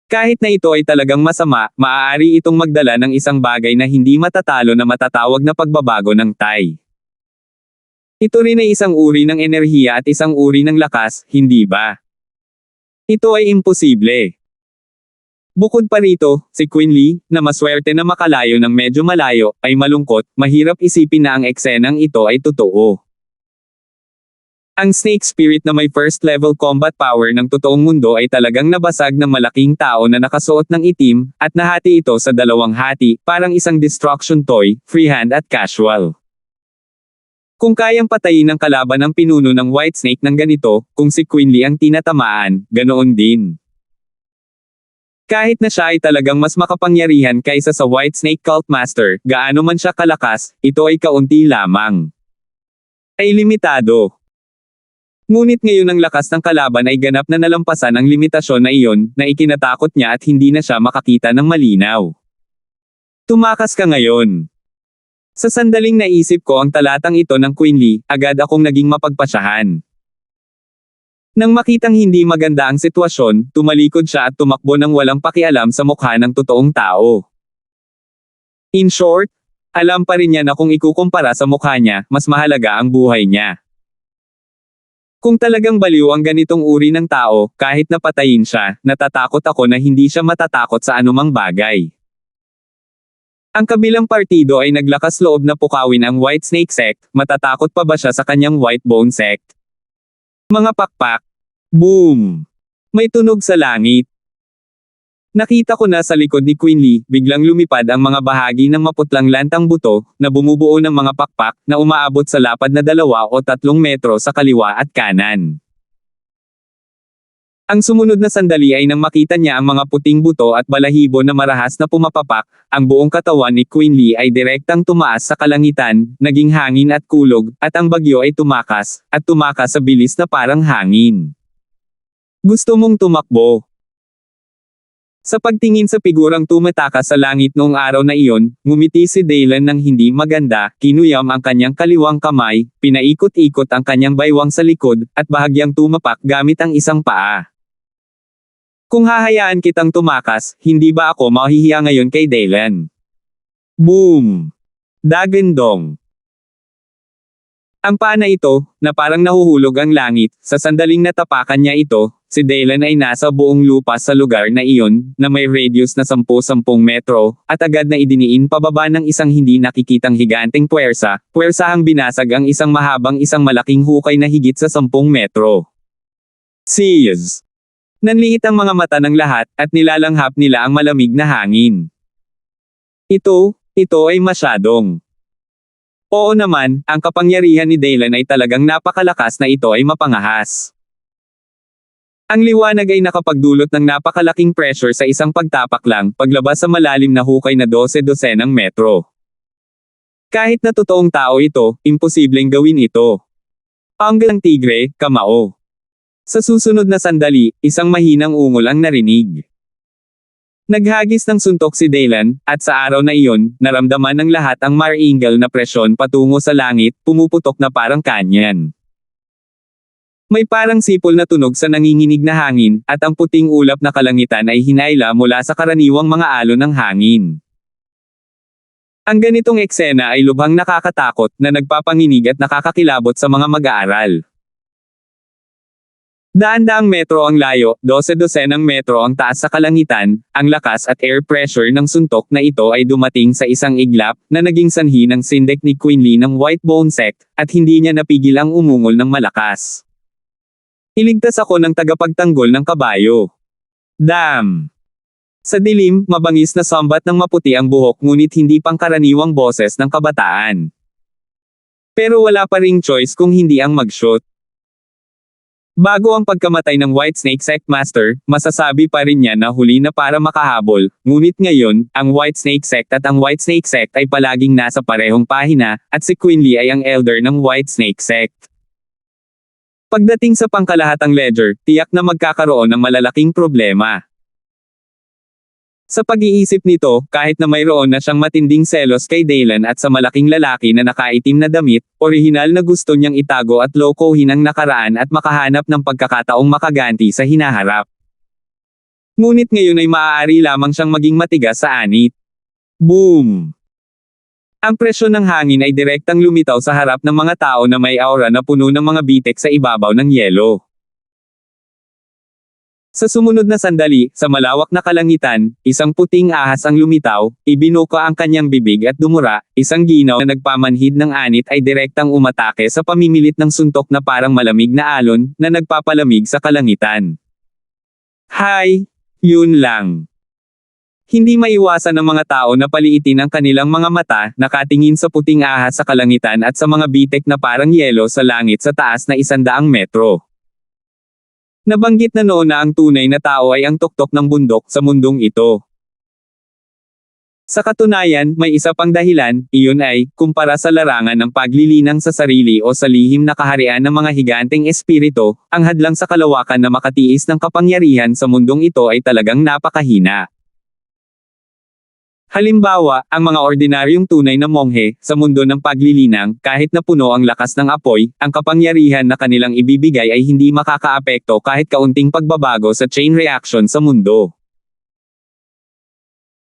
Kahit na ito ay talagang masama, maaari itong magdala ng isang bagay na hindi matatalo na matatawag na pagbabago ng tay. Ito rin ay isang uri ng enerhiya at isang uri ng lakas, hindi ba? Ito ay imposible. Bukod pa rito, si Quinley, na maswerte na makalayo ng medyo malayo, ay malungkot, mahirap isipin na ang eksenang ito ay totoo. Ang snake spirit na may first level combat power ng totoong mundo ay talagang nabasag ng malaking tao na nakasuot ng itim, at nahati ito sa dalawang hati, parang isang destruction toy, freehand at casual. Kung kayang patayin ng kalaban ng pinuno ng Whitesnake ng ganito, kung si Quinley ang tinatamaan, ganoon din. Kahit na siya ay talagang mas makapangyarihan kaysa sa Whitesnake Cult Master, gaano man siya kalakas, ito ay kaunti lamang. Ay limitado. Ngunit ngayon ang lakas ng kalaban ay ganap na nalampasan ang limitasyon na iyon, na ikinatakot niya at hindi na siya makakita ng malinaw. Tumakas ka ngayon. Sa sandaling naisip ko ang talatang ito ng Quinley, agad akong naging mapagpasyahan. Nang makitang hindi maganda ang sitwasyon, tumalikod siya at tumakbo ng walang pakialam sa mukha ng totoong tao. In short, alam pa rin niya na kung ikukumpara sa mukha niya, mas mahalaga ang buhay niya. Kung talagang baliw ang ganitong uri ng tao, kahit napatayin siya, natatakot ako na hindi siya matatakot sa anumang bagay. Ang kabilang partido ay naglakas loob na pukawin ang Whitesnake Sect, matatakot pa ba siya sa kanyang Whitebone Sect? Mga pakpak. Boom! May tunog sa langit. Nakita ko na sa likod ni Quinley, biglang lumipad ang mga bahagi ng maputlang lantang buto, na bumubuo ng mga pakpak, na umaabot sa lapad na 2 o 3 metro sa kaliwa at kanan. Ang sumunod na sandali ay nang makita niya ang mga puting buto at balahibo na marahas na pumapapak, ang buong katawan ni Quinley ay direktang tumaas sa kalangitan, naging hangin at kulog, at ang bagyo ay tumakas sa bilis na parang hangin. Gusto mong tumakbo? Sa pagtingin sa figurang tumatakas sa langit noong araw na iyon, ngumiti si Daylan ng hindi maganda, kinuyam ang kanyang kaliwang kamay, pinaikot-ikot ang kanyang baywang sa likod, at bahagyang tumapak gamit ang isang paa. Kung hahayaan kitang tumakas, hindi ba ako mahihiya ngayon kay Daylan? Boom! Dagandong! Ang paa na ito, na parang nahuhulog ang langit, sa sandaling natapakan niya ito, si Daylan ay nasa buong lupa sa lugar na iyon, na may radius na 10-10 metro, at agad na idiniin pababa ng isang hindi nakikitang higanteng puwersahang binasag ang isang malaking hukay na higit sa 10 metro. Seize! Nanliit ang mga mata ng lahat, at nilalanghap nila ang malamig na hangin. Ito ay masyadong. Oo naman, ang kapangyarihan ni Daylan ay talagang napakalakas na ito ay mapangahas. Ang liwanag ay nakapagdulot ng napakalaking pressure sa isang pagtapak lang, paglabas sa malalim na hukay na 12-dosenang metro. Kahit na totoong tao ito, imposibleng gawin ito. Anggal ng tigre, kamao. Sa susunod na sandali, isang mahinang ungol ang narinig. Naghagis ng suntok si Daylan, at sa araw na iyon, naramdaman ng lahat ang maringal na presyon patungo sa langit, pumuputok na parang kanyan. May parang sipol na tunog sa nanginginig na hangin, at ang puting ulap na kalangitan ay hinayla mula sa karaniwang mga alon ng hangin. Ang ganitong eksena ay lubhang nakakatakot, na nagpapanginig at nakakakilabot sa mga mag-aaral. Daan-daang metro ang layo, 12-dosenang metro ang taas sa kalangitan, ang lakas at air pressure ng suntok na ito ay dumating sa isang iglap, na naging sanhi ng sindek ni Quinley ng White Bone Sect, at hindi niya napigil ang umungol ng malakas. Iligtas ako ng tagapagtanggol ng kabayo. Damn! Sa dilim, mabangis na sambat ng maputi ang buhok ngunit hindi pangkaraniwang boses ng kabataan. Pero wala pa ring choice kung hindi ang mag-shoot. Bago ang pagkamatay ng Whitesnake Sect Master, masasabi pa rin niya na huli na para makahabol, ngunit ngayon, ang Whitesnake Sect at ang Whitesnake Sect ay palaging nasa parehong pahina, at si Quinley ay ang elder ng Whitesnake Sect. Pagdating sa pangkalahatang ledger, tiyak na magkakaroon ng malalaking problema. Sa pag-iisip nito, kahit na mayroon na siyang matinding selos kay Daylan at sa malaking lalaki na nakaitim na damit, orihinal na gusto niyang itago at lokohin ang nakaraan at makahanap ng pagkakataong makaganti sa hinaharap. Ngunit ngayon ay maaari lamang siyang maging matigas sa anit. Boom! Ang presyon ng hangin ay direktang lumitaw sa harap ng mga tao na may aura na puno ng mga bitek sa ibabaw ng yelo. Sa sumunod na sandali, sa malawak na kalangitan, isang puting ahas ang lumitaw, ibinuka ang kanyang bibig at dumura, isang ginaw na nagpamanhid ng anit ay direktang umatake sa pamimilit ng suntok na parang malamig na alon, na nagpapalamig sa kalangitan. Hay! Yun lang. Hindi maiwasan ng mga tao na paliitin ang kanilang mga mata, nakatingin sa puting ahas sa kalangitan at sa mga bitek na parang yelo sa langit sa taas na 100 metro. Nabanggit na noon na ang tunay na tao ay ang tuktok ng bundok sa mundong ito. Sa katunayan, may isa pang dahilan, iyon ay, kumpara sa larangan ng paglilinang sa sarili o sa lihim na kaharian ng mga higanteng espiritu, ang hadlang sa kalawakan na makatiis ng kapangyarihan sa mundong ito ay talagang napakahina. Halimbawa, ang mga ordinaryong tunay na monghe, sa mundo ng paglilinang, kahit na puno ang lakas ng apoy, ang kapangyarihan na kanilang ibibigay ay hindi makakaapekto kahit kaunting pagbabago sa chain reaction sa mundo.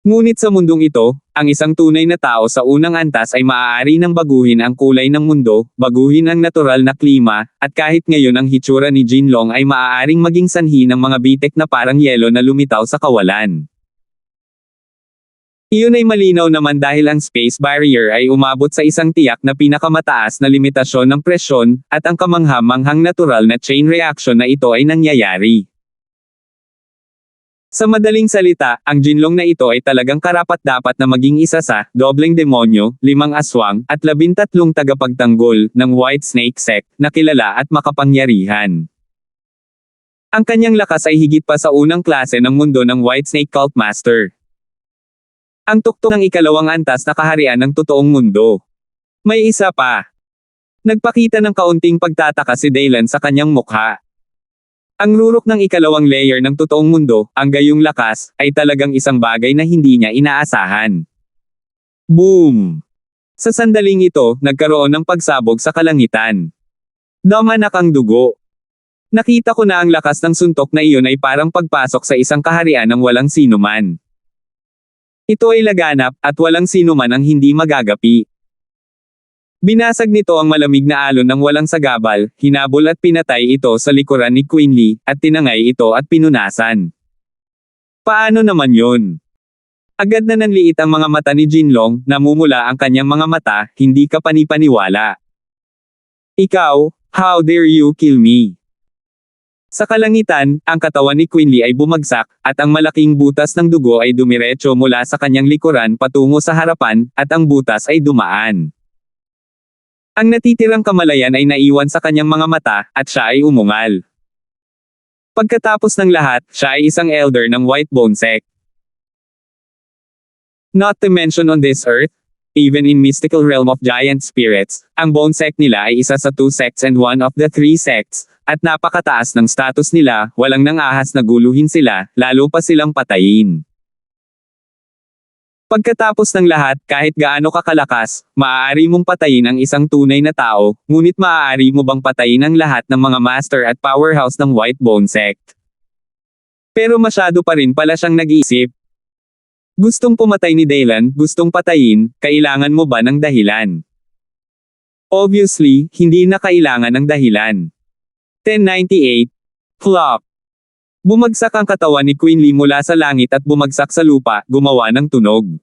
Ngunit sa mundong ito, ang isang tunay na tao sa unang antas ay maaari nang baguhin ang kulay ng mundo, baguhin ang natural na klima, at kahit ngayon ang hitsura ni Jinlong ay maaaring maging sanhi ng mga bitek na parang yelo na lumitaw sa kawalan. Iyon ay malinaw naman dahil ang space barrier ay umabot sa isang tiyak na pinakamataas na limitasyon ng presyon, at ang kamangha-manghang natural na chain reaction na ito ay nangyayari. Sa madaling salita, ang Jinlong na ito ay talagang karapat-dapat na maging isa sa dobleng demonyo, 5 aswang, at 13 tagapagtanggol ng Whitesnake Sect na kilala at makapangyarihan. Ang kanyang lakas ay higit pa sa unang klase ng mundo ng Whitesnake Cult Master. Ang tuktok ng ikalawang antas na kaharian ng totoong mundo. May isa pa. Nagpakita ng kaunting pagtataka si Daylan sa kanyang mukha. Ang rurok ng ikalawang layer ng totoong mundo, ang gayong lakas, ay talagang isang bagay na hindi niya inaasahan. Boom! Sa sandaling ito, nagkaroon ng pagsabog sa kalangitan. Damanak ang dugo. Nakita ko na ang lakas ng suntok na iyon ay parang pagpasok sa isang kaharian ng walang sinuman. Ito ay laganap, at walang sinuman ang hindi magagapi. Binasag nito ang malamig na alon ng walang sagabal, hinabol at pinatay ito sa likuran ni Quinley, at tinangay ito at pinunasan. Paano naman yon? Agad na nanliit ang mga mata ni Jinlong, namumula ang kanyang mga mata, hindi ka panipaniwala. Ikaw, how dare you kill me? Sa kalangitan, ang katawan ni Quinley ay bumagsak, at ang malaking butas ng dugo ay dumiretso mula sa kanyang likuran patungo sa harapan, at ang butas ay dumaan. Ang natitirang kamalayan ay naiwan sa kanyang mga mata, at siya ay umungal. Pagkatapos ng lahat, siya ay isang elder ng White Bone Sect. Not to mention on this earth, even in mystical realm of giant spirits, ang Bone Sect nila ay isa sa 2 sects and one of the 3 sects, at napakataas ng status nila, walang nang ahas na guluhin sila, lalo pa silang patayin. Pagkatapos ng lahat, kahit gaano ka kalakas, maaari mong patayin ang isang tunay na tao, ngunit maaari mo bang patayin ang lahat ng mga master at powerhouse ng White Bone Sect? Pero masyado pa rin pala siyang nag-iisip. Gustong pumatay ni Daylan, gustong patayin, kailangan mo ba ng dahilan? Obviously, hindi na kailangan ng dahilan. 1098. Flop. Bumagsak ang katawan ni Queen Lee mula sa langit at bumagsak sa lupa, gumawa ng tunog.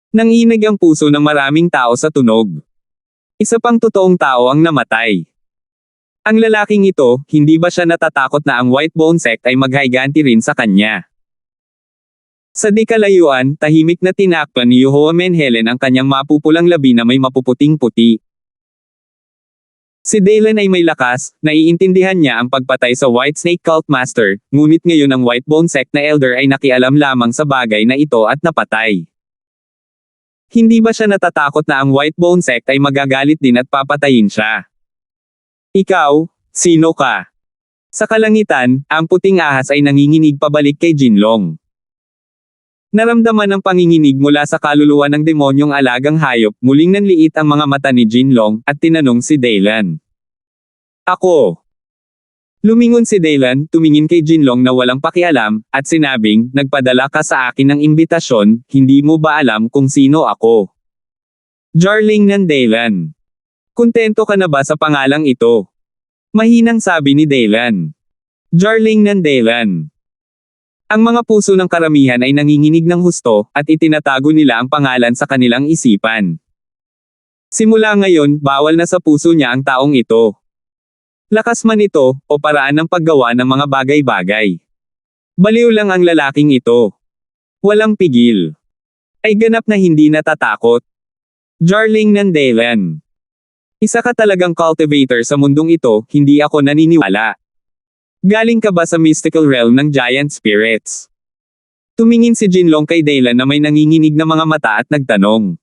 Nanginig ang puso ng maraming tao sa tunog. Isa pang totoong tao ang namatay. Ang lalaking ito, hindi ba siya natatakot na ang White Bone Sect ay maghiganti rin sa kanya? Sa di kalayuan, tahimik na tinakpan ni Yohoamen Helen ang kanyang mapupulang labi na may mapuputing puti. Si Daylan ay may lakas, naiintindihan niya ang pagpatay sa White Snake Cult Master, ngunit ngayon ang White Bone Sect na elder ay nakialam lamang sa bagay na ito at napatay. Hindi ba siya natatakot na ang White Bone Sect ay magagalit din at papatayin siya? Ikaw, sino ka? Sa kalangitan, ang puting ahas ay nanginginig pabalik kay Jinlong. Naramdaman ang panginginig mula sa kaluluwa ng demonyong alagang hayop, muling nanliit ang mga mata ni Jinlong, at tinanong si Daylan. Ako. Lumingon si Daylan, tumingin kay Jinlong na walang pakialam, at sinabing, nagpadala ka sa akin ng imbitasyon, hindi mo ba alam kung sino ako? Jarling ng Daylan. Kontento ka na ba sa pangalang ito? Mahinang sabi ni Daylan. Jarling ng Daylan. Ang mga puso ng karamihan ay nanginginig ng husto, at itinatago nila ang pangalan sa kanilang isipan. Simula ngayon, bawal na sa puso niya ang taong ito. Lakas man ito, o paraan ng paggawa ng mga bagay-bagay. Baliw lang ang lalaking ito. Walang pigil. Ay ganap na hindi natatakot. Jarling ng Daylan. Isa ka talagang cultivator sa mundong ito, hindi ako naniniwala. Galing ka ba sa mystical realm ng giant spirits? Tumingin si Jinlong kay Daylan na may nanginginig na mga mata at nagtanong.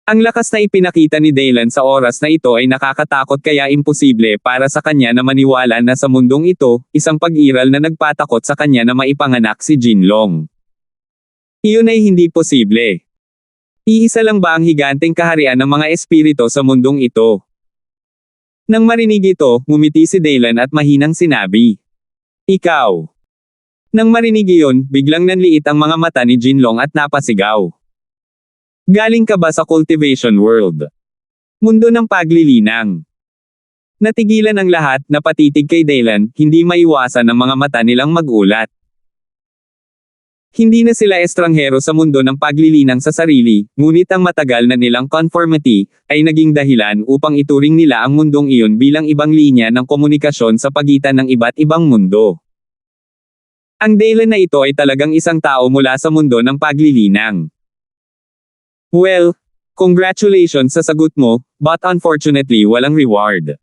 Ang lakas na ipinakita ni Daylan sa oras na ito ay nakakatakot kaya imposible para sa kanya na maniwala na sa mundong ito, isang pag-iral na nagpatakot sa kanya na maipanganak si Jinlong. Iyon ay hindi posible. Iisa lang ba ang higanteng kaharian ng mga espirito sa mundong ito? Nang marinig ito, ngumiti si Daylan at mahinang sinabi. Ikaw. Nang marinig iyon, biglang nanliit ang mga mata ni Jinlong at napasigaw. Galing ka ba sa cultivation world? Mundo ng paglilinang. Natigilan ang lahat, napatitig kay Daylan, hindi maiwasan ang mga mata nilang magulat. Hindi na sila estranghero sa mundo ng paglilinang sa sarili, ngunit ang matagal na nilang conformity, ay naging dahilan upang ituring nila ang mundong iyon bilang ibang linya ng komunikasyon sa pagitan ng iba't ibang mundo. Ang Daylan na ito ay talagang isang tao mula sa mundo ng paglilinang. Well, congratulations sa sagot mo, but unfortunately walang reward.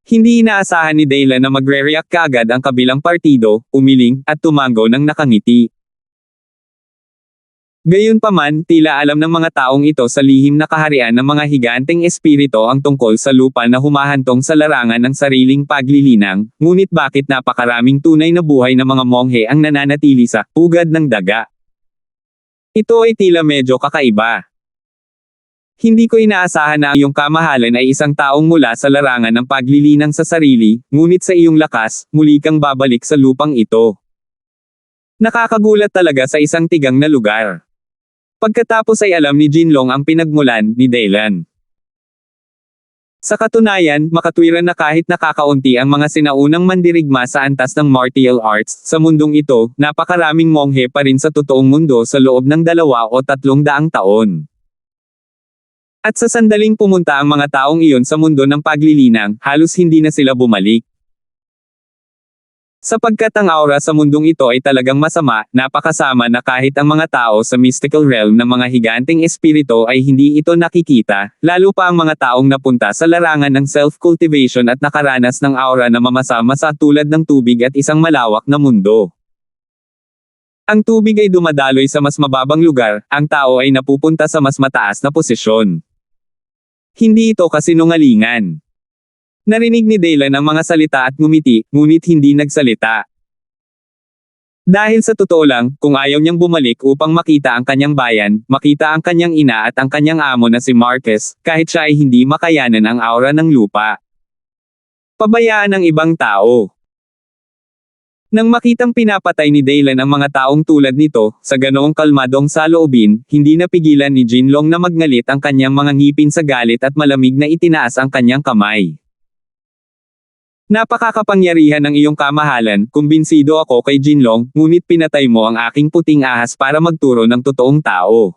Hindi inaasahan ni Daylan na magre-react kaagad ang kabilang partido, umiling, at tumango ng nakangiti. Gayunpaman, tila alam ng mga taong ito sa lihim na kaharian ng mga higanteng espirito ang tungkol sa lupa na humahantong sa larangan ng sariling paglilinang, ngunit bakit napakaraming tunay na buhay na mga monghe ang nananatili sa pugad ng daga? Ito ay tila medyo kakaiba. Hindi ko inaasahan na ang iyong kamahalan ay isang taong mula sa larangan ng paglilinang sa sarili, ngunit sa iyong lakas, muli kang babalik sa lupang ito. Nakakagulat talaga sa isang tigang na lugar. Pagkatapos ay alam ni Jinlong ang pinagmulan ni Daylan. Sa katunayan, makatwiran na kahit nakakaunti ang mga sinaunang mandirigma sa antas ng martial arts, sa mundong ito, napakaraming monghe pa rin sa totoong mundo sa loob ng 2 o 300 taon. At sa sandaling pumunta ang mga taong iyon sa mundo ng paglilinang, halos hindi na sila bumalik. Sapagkat ang aura sa mundong ito ay talagang masama, napakasama na kahit ang mga tao sa mystical realm ng mga higanteng espirito ay hindi ito nakikita, lalo pa ang mga taong napunta sa larangan ng self-cultivation at nakaranas ng aura na mamasa-masa tulad ng tubig at isang malawak na mundo. Ang tubig ay dumadaloy sa mas mababang lugar, ang tao ay napupunta sa mas mataas na posisyon. Hindi ito kasinungalingan. Narinig ni Daylan ang mga salita at ngumiti, ngunit hindi nagsalita. Dahil sa totoo lang, kung ayaw niyang bumalik upang makita ang kanyang bayan, makita ang kanyang ina at ang kanyang amo na si Marcus, kahit siya ay hindi makayanan ang aura ng lupa. Pabayaan ng ibang tao. Nang makitang pinapatay ni Daylan ang mga taong tulad nito, sa ganoong kalmadong saloobin, hindi napigilan ni Jinlong na magngalit ang kanyang mga ngipin sa galit at malamig na itinaas ang kanyang kamay. Napakakapangyarihan ng iyong kamahalan, kumbinsido ako kay Jinlong, ngunit pinatay mo ang aking puting ahas para magturo ng totoong tao.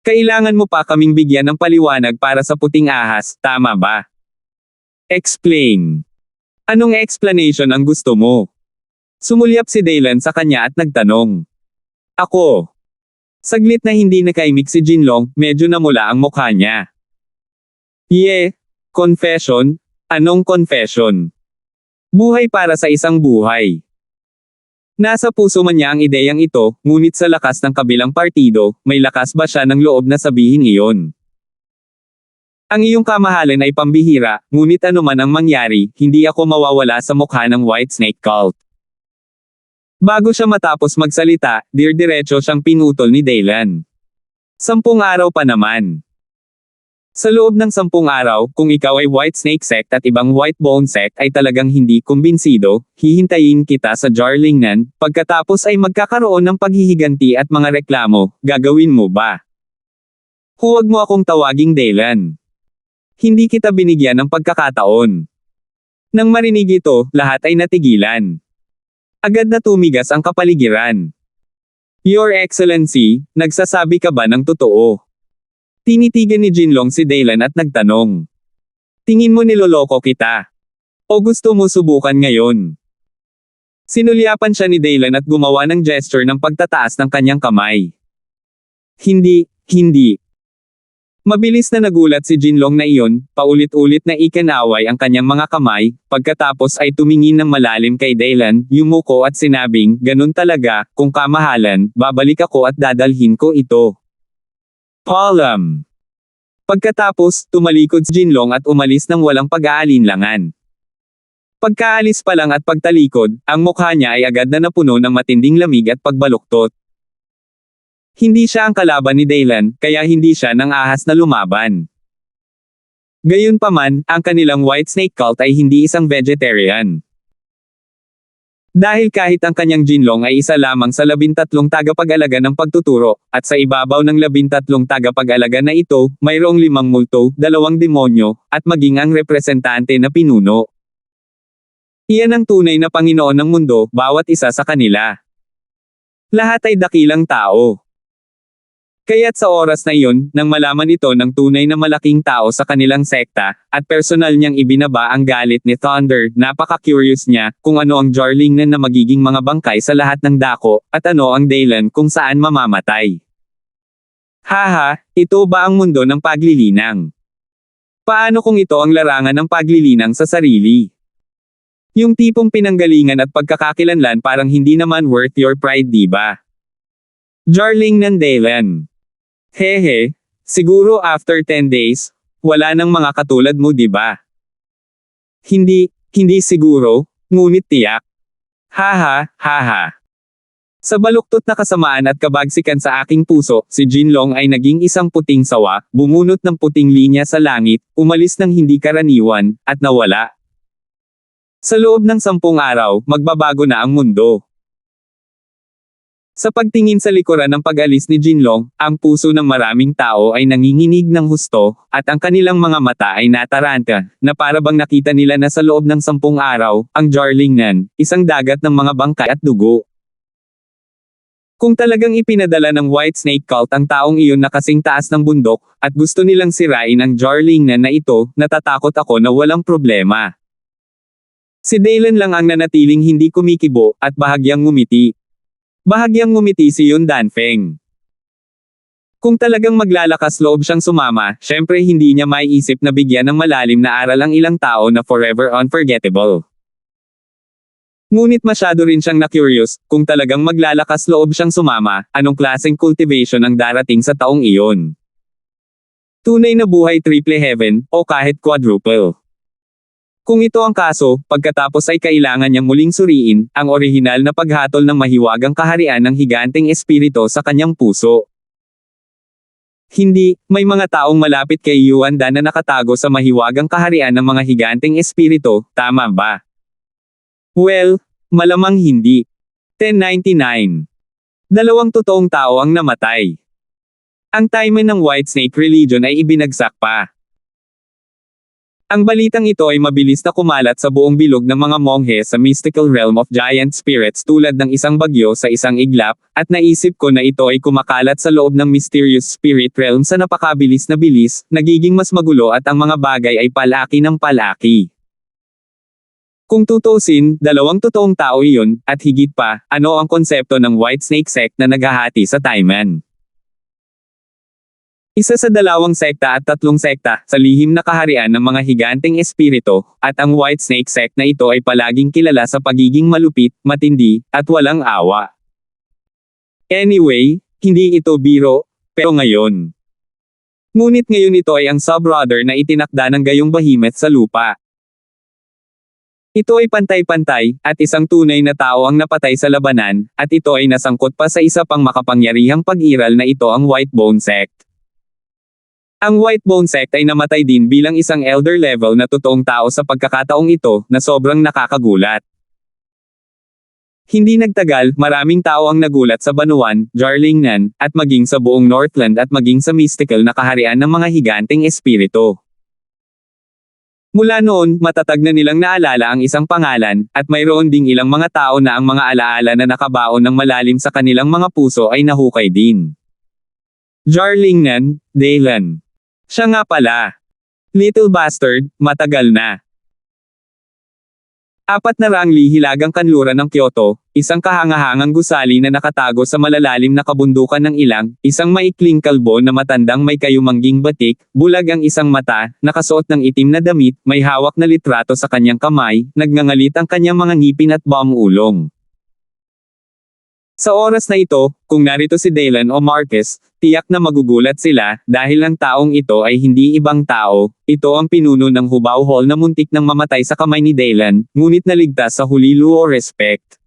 Kailangan mo pa kaming bigyan ng paliwanag para sa puting ahas, tama ba? Explain. Anong explanation ang gusto mo? Sumulyap si Daylan sa kanya at nagtanong. Ako. Saglit na hindi nakaimik si Jinlong, medyo namula ang mukha niya. Confession? Anong confession? Buhay para sa isang buhay. Nasa puso man niya ang ideyang ito, ngunit sa lakas ng kabilang partido, may lakas ba siya ng loob na sabihin iyon? Ang iyong kamahalan ay pambihira, ngunit anuman ang mangyari, hindi ako mawawala sa mukha ng Whitesnake Cult. Bago siya matapos magsalita, diretso siyang pinutol ni Daylan. 10 araw pa naman. Sa loob ng 10 araw, kung ikaw ay Whitesnake Sect at ibang Whitebone Sect ay talagang hindi kumbinsido, hihintayin kita sa Jarlingnan, pagkatapos ay magkakaroon ng paghihiganti at mga reklamo, gagawin mo ba? Huwag mo akong tawaging Daylan. Hindi kita binigyan ng pagkakataon. Nang marinig ito, lahat ay natigilan. Agad na tumigas ang kapaligiran. Your Excellency, nagsasabi ka ba ng totoo? Tinitigan ni Jinlong si Daylan at nagtanong. Tingin mo niloloko kita? O gusto mo subukan ngayon? Sinulyapan siya ni Daylan at gumawa ng gesture ng pagtataas ng kanyang kamay. Hindi. Mabilis na nagulat si Jinlong na iyon, paulit-ulit na ikinaway ang kanyang mga kamay, pagkatapos ay tumingin ng malalim kay Daylan, yumuko at sinabing, ganun talaga, kung kamahalan, babalik ako at dadalhin ko ito. Paalam. Pagkatapos, tumalikod si Jinlong at umalis ng walang pag-aalinlangan. Pagkaalis pa lang at pagtalikod, ang mukha niya ay agad na napuno ng matinding lamig at pagbaluktot. Hindi siya ang kalaban ni Daylan, kaya hindi siya ng ahas na lumaban. Gayunpaman, ang kanilang Whitesnake Cult ay hindi isang vegetarian. Dahil kahit ang kanyang Jinlong ay isa lamang sa 13 tagapag-alaga ng pagtuturo, at sa ibabaw ng 13 tagapag-alaga na ito, mayroong 5 multo, 2 demonyo, at maging ang representante na pinuno. Iyan ang tunay na Panginoon ng mundo, bawat isa sa kanila. Lahat ay dakilang tao. Kaya't sa oras na iyon, nang malaman ito ng tunay na malaking tao sa kanilang sekta, at personal niyang ibinaba ang galit ni Thunder, napaka-curious niya, kung ano ang Jarlingnan na magiging mga bangkay sa lahat ng dako, at ano ang Daylan kung saan mamamatay. Haha, ito ba ang mundo ng paglilinang? Paano kung ito ang larangan ng paglilinang sa sarili? Yung tipong pinanggalingan at pagkakakilanlan parang hindi naman worth your pride, diba? Jarlingnan Daylan. Hehe, siguro after 10 days, wala nang mga katulad mo, diba? Hindi siguro, ngunit tiyak. Haha. Sa baluktot na kasamaan at kabagsikan sa aking puso, si Jinlong ay naging isang puting sawa, bumunot ng puting linya sa langit, umalis ng hindi karaniwan, at nawala. Sa loob ng 10 araw, magbabago na ang mundo. Sa pagtingin sa likuran ng pag-alis ni Jinlong, ang puso ng maraming tao ay nanginginig ng husto, at ang kanilang mga mata ay nataranta, na para bang nakita nila na sa loob ng 10 araw, ang Jarlingnan, isang dagat ng mga bangkay at dugo. Kung talagang ipinadala ng Whitesnake Cult ang taong iyon na kasing taas ng bundok, at gusto nilang sirain ang Jarlingnan na ito, natatakot ako na walang problema. Si Daylan lang ang nanatiling hindi kumikibo, at bahagyang ngumiti. Bahagyang ngumiti si Yun Danfeng. Kung talagang maglalakas loob siyang sumama, syempre hindi niya maiisip na bigyan ng malalim na aral ang ilang tao na forever unforgettable. Ngunit masyado rin siyang na-curious, kung talagang maglalakas loob siyang sumama, anong klaseng cultivation ang darating sa taong iyon? Tunay na buhay triple heaven, o kahit quadruple. Kung ito ang kaso, pagkatapos ay kailangan niyang muling suriin ang orihinal na paghatol ng mahiwagang kaharian ng higanteng espirito sa kanyang puso. Hindi, may mga taong malapit kay Yuan Dan na nakatago sa mahiwagang kaharian ng mga higanteng espirito, tama ba? Well, malamang hindi. 1099. Dalawang totoong tao ang namatay. Ang timeline ng Whitesnake Religion ay ibinagsak pa. Ang balitang ito ay mabilis na kumalat sa buong bilog ng mga monghe sa mystical realm of giant spirits tulad ng isang bagyo sa isang iglap, at naisip ko na ito ay kumakalat sa loob ng mysterious spirit realm sa napakabilis na bilis, nagiging mas magulo at ang mga bagay ay palaki ng palaki. Kung tutuusin, dalawang totoong tao iyon, at higit pa, ano ang konsepto ng Whitesnake sect na naghahati sa timeline? Isa sa dalawang sekta at tatlong sekta sa lihim na kaharian ng mga higanteng espirito, at ang Whitesnake sect na ito ay palaging kilala sa pagiging malupit, matindi, at walang awa. Anyway, hindi ito biro, pero ngayon. Ngunit ngayon ito ay ang subbrother na itinakda ng gayong behemoth sa lupa. Ito ay pantay-pantay, at isang tunay na tao ang napatay sa labanan, at ito ay nasangkot pa sa isa pang makapangyarihang pag-iral na ito ang Whitebone sect. Ang Whitebone sect ay namatay din bilang isang elder level na totoong tao sa pagkakataong ito, na sobrang nakakagulat. Hindi nagtagal, maraming tao ang nagulat sa Banuan, Jarlingnan, at maging sa buong Northland at maging sa mystical na kaharian ng mga higanteng espirito. Mula noon, matatag na nilang naalala ang isang pangalan, at mayroon ding ilang mga tao na ang mga alaala na nakabaon ng malalim sa kanilang mga puso ay nahukay din. Jarlingnan, Daylan. Siya nga pala. Little bastard, matagal na. 400 hilagang kanluran ng Kyoto, isang kahangahangang gusali na nakatago sa malalalim na kabundukan ng ilang, isang maikling kalbo na matandang may kayumangging batik, bulag ang isang mata, nakasuot ng itim na damit, may hawak na litrato sa kanyang kamay, nagngangalit ang kanyang mga ngipin at ulong. Sa oras na ito, kung narito si Daylan o Marcus, tiyak na magugulat sila, dahil ang taong ito ay hindi ibang tao, ito ang pinuno ng Hubao Hall na muntik nang mamatay sa kamay ni Daylan, ngunit naligtas sa hulilu o respect.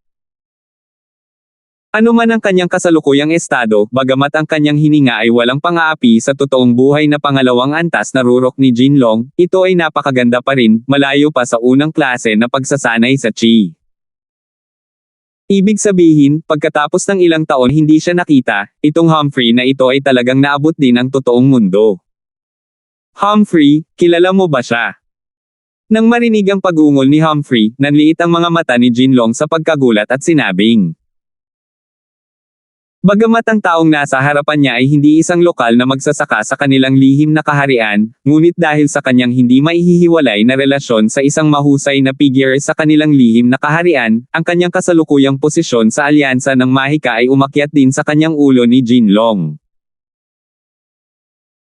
Ano man ang kanyang kasalukuyang estado, bagamat ang kanyang hininga ay walang pang-aapi sa totoong buhay na pangalawang antas na rurok ni Jinlong, ito ay napakaganda pa rin, malayo pa sa unang klase na pagsasanay sa chi. Ibig sabihin, pagkatapos ng ilang taon hindi siya nakita, itong Humphrey na ito ay talagang naabot din ang totoong mundo. Humphrey, kilala mo ba siya? Nang marinig ang pag-ungol ni Humphrey, nanliit ang mga mata ni Jinlong sa pagkagulat at sinabing. Bagamat ang taong nasa harapan niya ay hindi isang lokal na magsasaka sa kanilang lihim na kaharian, ngunit dahil sa kanyang hindi maihihiwalay na relasyon sa isang mahusay na figure sa kanilang lihim na kaharian, ang kanyang kasalukuyang posisyon sa alyansa ng Mahika ay umakyat din sa kanyang ulo ni Jinlong.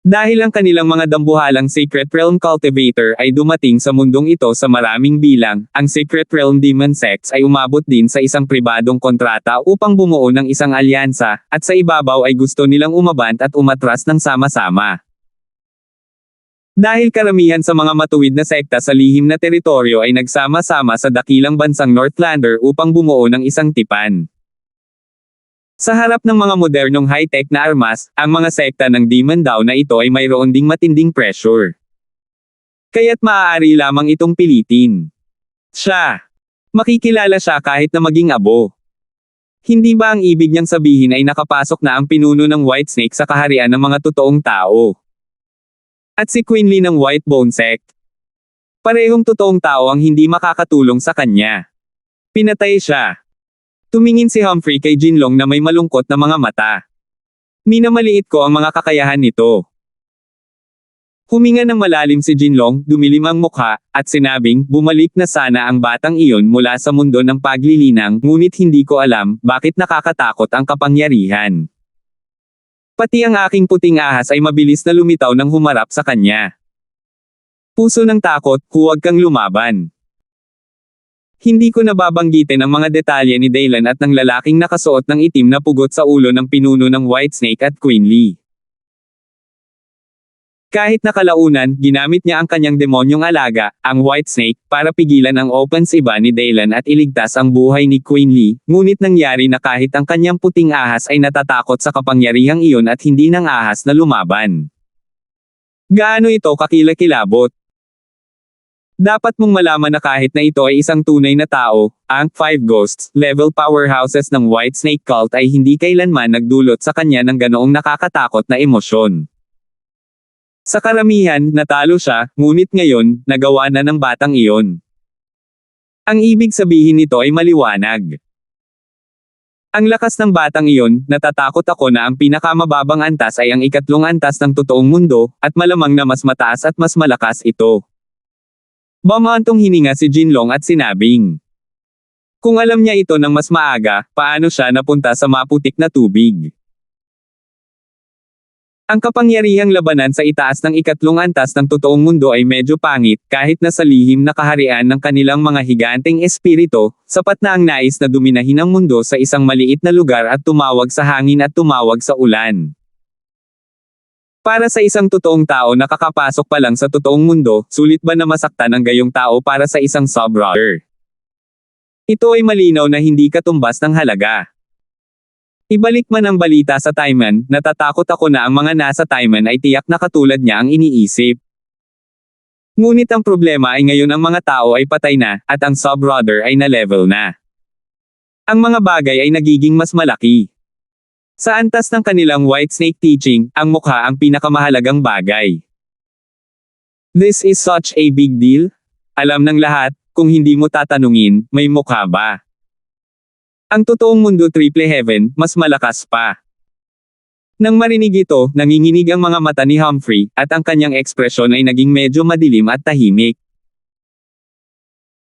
Dahil ang kanilang mga dambuhalang Secret Realm Cultivator ay dumating sa mundong ito sa maraming bilang, ang Secret Realm Demon Sects ay umabot din sa isang pribadong kontrata upang bumuo ng isang alyansa, at sa ibabaw ay gusto nilang umabant at umatras ng sama-sama. Dahil karamihan sa mga matuwid na sekta sa lihim na teritoryo ay nagsama-sama sa dakilang bansang Northlander upang bumuo ng isang tipan. Sa harap ng mga modernong high-tech na armas, ang mga sekta ng Demon Daw na ito ay mayroon ding matinding pressure. Kaya't maaari lamang itong pilitin. Siya. Makikilala siya kahit na maging abo. Hindi ba ang ibig niyang sabihin ay nakapasok na ang pinuno ng Whitesnake sa kaharian ng mga totoong tao? At si Queenly ng Whitebone sect? Parehong totoong tao ang hindi makakatulong sa kanya. Pinatay siya. Tumingin si Humphrey kay Jinlong na may malungkot na mga mata. Minamaliit ko ang mga kakayahan nito. Huminga ng malalim si Jinlong, dumilim ang mukha, at sinabing, bumalik na sana ang batang iyon mula sa mundo ng paglilinang, ngunit hindi ko alam, bakit nakakatakot ang kapangyarihan. Pati ang aking puting ahas ay mabilis na lumitaw nang humarap sa kanya. Puso ng takot, huwag kang lumaban. Hindi ko nababanggitin ang mga detalye ni Daylan at ng lalaking nakasuot ng itim na pugot sa ulo ng pinuno ng Whitesnake at Queenly. Kahit na kalaunan, ginamit niya ang kanyang demonyong alaga, ang White Snake, para pigilan ang opensiba ni Daylan at iligtas ang buhay ni Queen Lee, ngunit nangyari na kahit ang kanyang puting ahas ay natatakot sa kapangyarihang iyon at hindi ng ahas na lumaban. Gaano ito kakilakilabot? Dapat mong malaman na kahit na ito ay isang tunay na tao, ang 5 Ghosts level powerhouses ng White Snake Cult ay hindi kailanman nagdulot sa kanya ng ganoong nakakatakot na emosyon. Sa karamihan, natalo siya, ngunit ngayon, nagawa na ng batang iyon. Ang ibig sabihin nito ay maliwanag. Ang lakas ng batang iyon, natatakot ako na ang pinakamababang antas ay ang ikatlong antas ng totoong mundo, at malamang na mas mataas at mas malakas ito. Bumantong hininga si Jinlong at sinabing, kung alam niya ito ng mas maaga, paano siya napunta sa maputik na tubig? Ang kapangyarihang labanan sa itaas ng ikatlong antas ng totoong mundo ay medyo pangit, kahit na sa lihim na kaharian ng kanilang mga higanteng espiritu, sapat na ang nais na duminahin ang mundo sa isang maliit na lugar at tumawag sa hangin at tumawag sa ulan. Para sa isang totoong tao na kakapasok pa lang sa totoong mundo, sulit ba na masaktan ang gayong tao para sa isang sub-brother? Ito ay malinaw na hindi katumbas ng halaga. Ibalik man ang balita sa Taiman, natatakot ako na ang mga nasa Taiman ay tiyak na katulad niya ang iniisip. Ngunit ang problema ay ngayon ang mga tao ay patay na, at ang sub-brother ay na-level na. Ang mga bagay ay nagiging mas malaki. Sa antas ng kanilang White Snake teaching, ang mukha ang pinakamahalagang bagay. This is such a big deal? Alam ng lahat, kung hindi mo tatanungin, may mukha ba? Ang totoong mundo triple heaven, mas malakas pa. Nang marinig ito, nanginginig ang mga mata ni Humphrey, at ang kanyang ekspresyon ay naging medyo madilim at tahimik.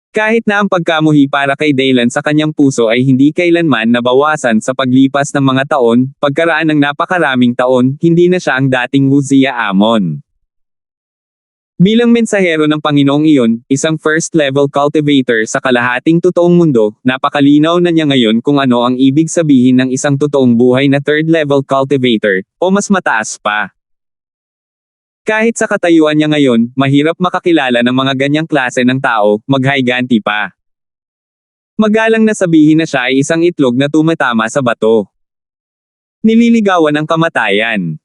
Kahit na ang pagkamuhi para kay Daylan sa kanyang puso ay hindi kailanman nabawasan sa paglipas ng mga taon, pagkaraan ng napakaraming taon, hindi na siya ang dating Wuziya Amon. Bilang mensahero ng Panginoong iyon, isang first-level cultivator sa kalahating totoong mundo, napakalinaw na niya ngayon kung ano ang ibig sabihin ng isang totoong buhay na third-level cultivator, o mas mataas pa. Kahit sa katayuan niya ngayon, mahirap makakilala ng mga ganyang klase ng tao, maghiganti pa. Magalang na sabihin na siya ay isang itlog na tumatama sa bato. Nililigawan ang kamatayan.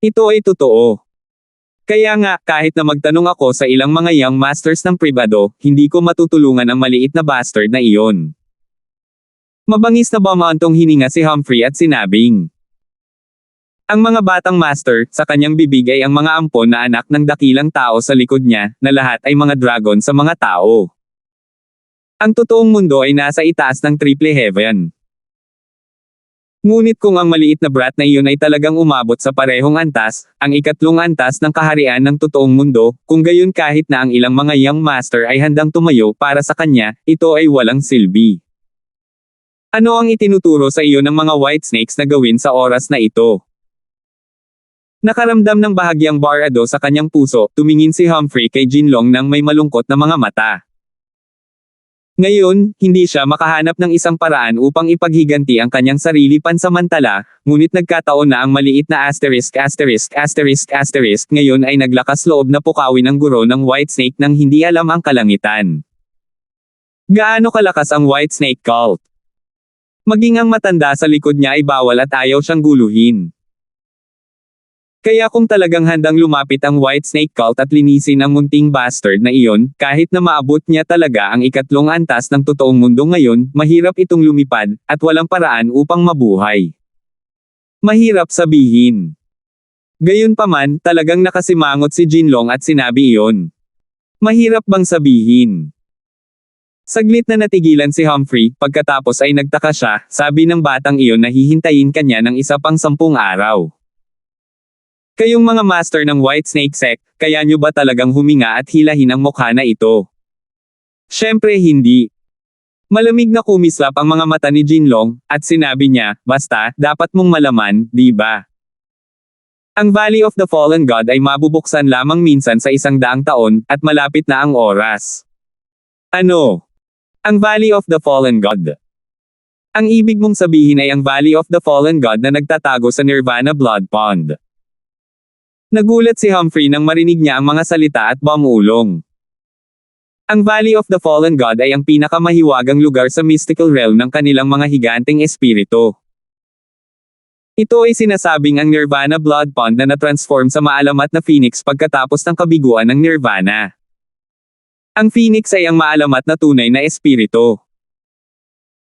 Ito ay totoo. Kaya nga, kahit na magtanong ako sa ilang mga young masters ng pribado, hindi ko matutulungan ang maliit na bastard na iyon. Mabangis na bumantong hininga si Humphrey at sinabing, ang mga batang master, sa kanyang bibig ay ang mga ampon na anak ng dakilang tao sa likod niya, na lahat ay mga dragon sa mga tao. Ang totoong mundo ay nasa itaas ng triple heaven. Ngunit kung ang maliit na brat na iyon ay talagang umabot sa parehong antas, ang ikatlong antas ng kaharian ng totoong mundo, kung gayon kahit na ang ilang mga young master ay handang tumayo para sa kanya, ito ay walang silbi. Ano ang itinuturo sa iyo ng mga white snakes na gawin sa oras na ito? Nakaramdam ng bahagyang barado sa kanyang puso, tumingin si Humphrey kay Jinlong nang may malungkot na mga mata. Ngayon, hindi siya makahanap ng isang paraan upang ipaghiganti ang kanyang sarili pansamantala, ngunit nagkataon na ang maliit na asterisk ngayon ay naglakas loob na pukawin ang guro ng White Snake nang hindi alam ang kalangitan. Gaano kalakas ang White Snake Cult? Maging ang matanda sa likod niya ay bawal at ayaw siyang guluhin. Kaya kung talagang handang lumapit ang White Snake Cult at linisin ang munting bastard na iyon, kahit na maabot niya talaga ang ikatlong antas ng totoong mundo ngayon, mahirap itong lumipad, at walang paraan upang mabuhay. Mahirap sabihin. Gayunpaman, talagang nakasimangot si Jinlong at sinabi iyon. Mahirap bang sabihin? Saglit na natigilan si Humphrey, pagkatapos ay nagtaka siya, sabi ng batang iyon na hihintayin kanya ng isa pang 10 araw. Kayong mga master ng White Snake Sect, kaya nyo ba talagang huminga at hilahin ang mukha na ito? Siyempre hindi. Malamig na kumislap ang mga mata ni Jinlong, at sinabi niya, basta, dapat mong malaman, di ba? Ang Valley of the Fallen God ay mabubuksan lamang minsan sa 100 taon, at malapit na ang oras. Ano? Ang Valley of the Fallen God. Ang ibig mong sabihin ay ang Valley of the Fallen God na nagtatago sa Nirvana Blood Pond. Nagulat si Humphrey nang marinig niya ang mga salita at bumulong. Ang Valley of the Fallen God ay ang pinakamahiwagang lugar sa mystical realm ng kanilang mga higanteng espiritu. Ito ay sinasabing ang Nirvana Blood Pond na na-transform sa maalamat na Phoenix pagkatapos ng kabiguan ng Nirvana. Ang Phoenix ay ang maalamat na tunay na espiritu.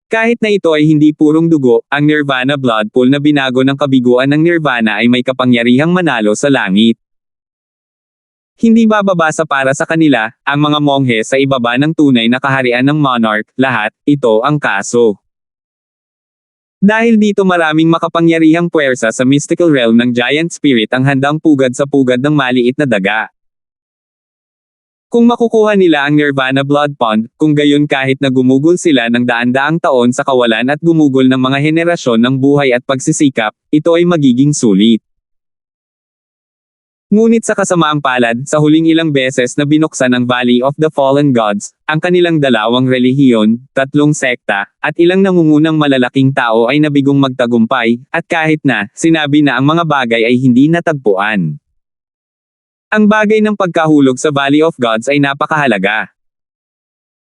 Kahit na ito ay hindi purong dugo, ang Nirvana Blood Pool na binago ng kabiguan ng Nirvana ay may kapangyarihang manalo sa langit. Hindi bababasa para sa kanila, ang mga monghe sa ibaba ng tunay na kaharian ng monarch, lahat, ito ang kaso. Dahil dito maraming makapangyarihang puwersa sa mystical realm ng giant spirit ang handang pugad sa pugad ng maliit na daga. Kung makukuha nila ang Nirvana Blood Pond, kung gayon kahit na gumugol sila ng daan-daang taon sa kawalan at gumugol ng mga henerasyon ng buhay at pagsisikap, ito ay magiging sulit. Ngunit sa kasamaang palad, sa huling ilang beses na binuksan ang Valley of the Fallen Gods, ang kanilang dalawang relihiyon, 3 sekta, at ilang nangungunang malalaking tao ay nabigong magtagumpay, at kahit na, sinabi na ang mga bagay ay hindi natagpuan. Ang bagay ng pagkahulog sa Valley of Gods ay napakahalaga.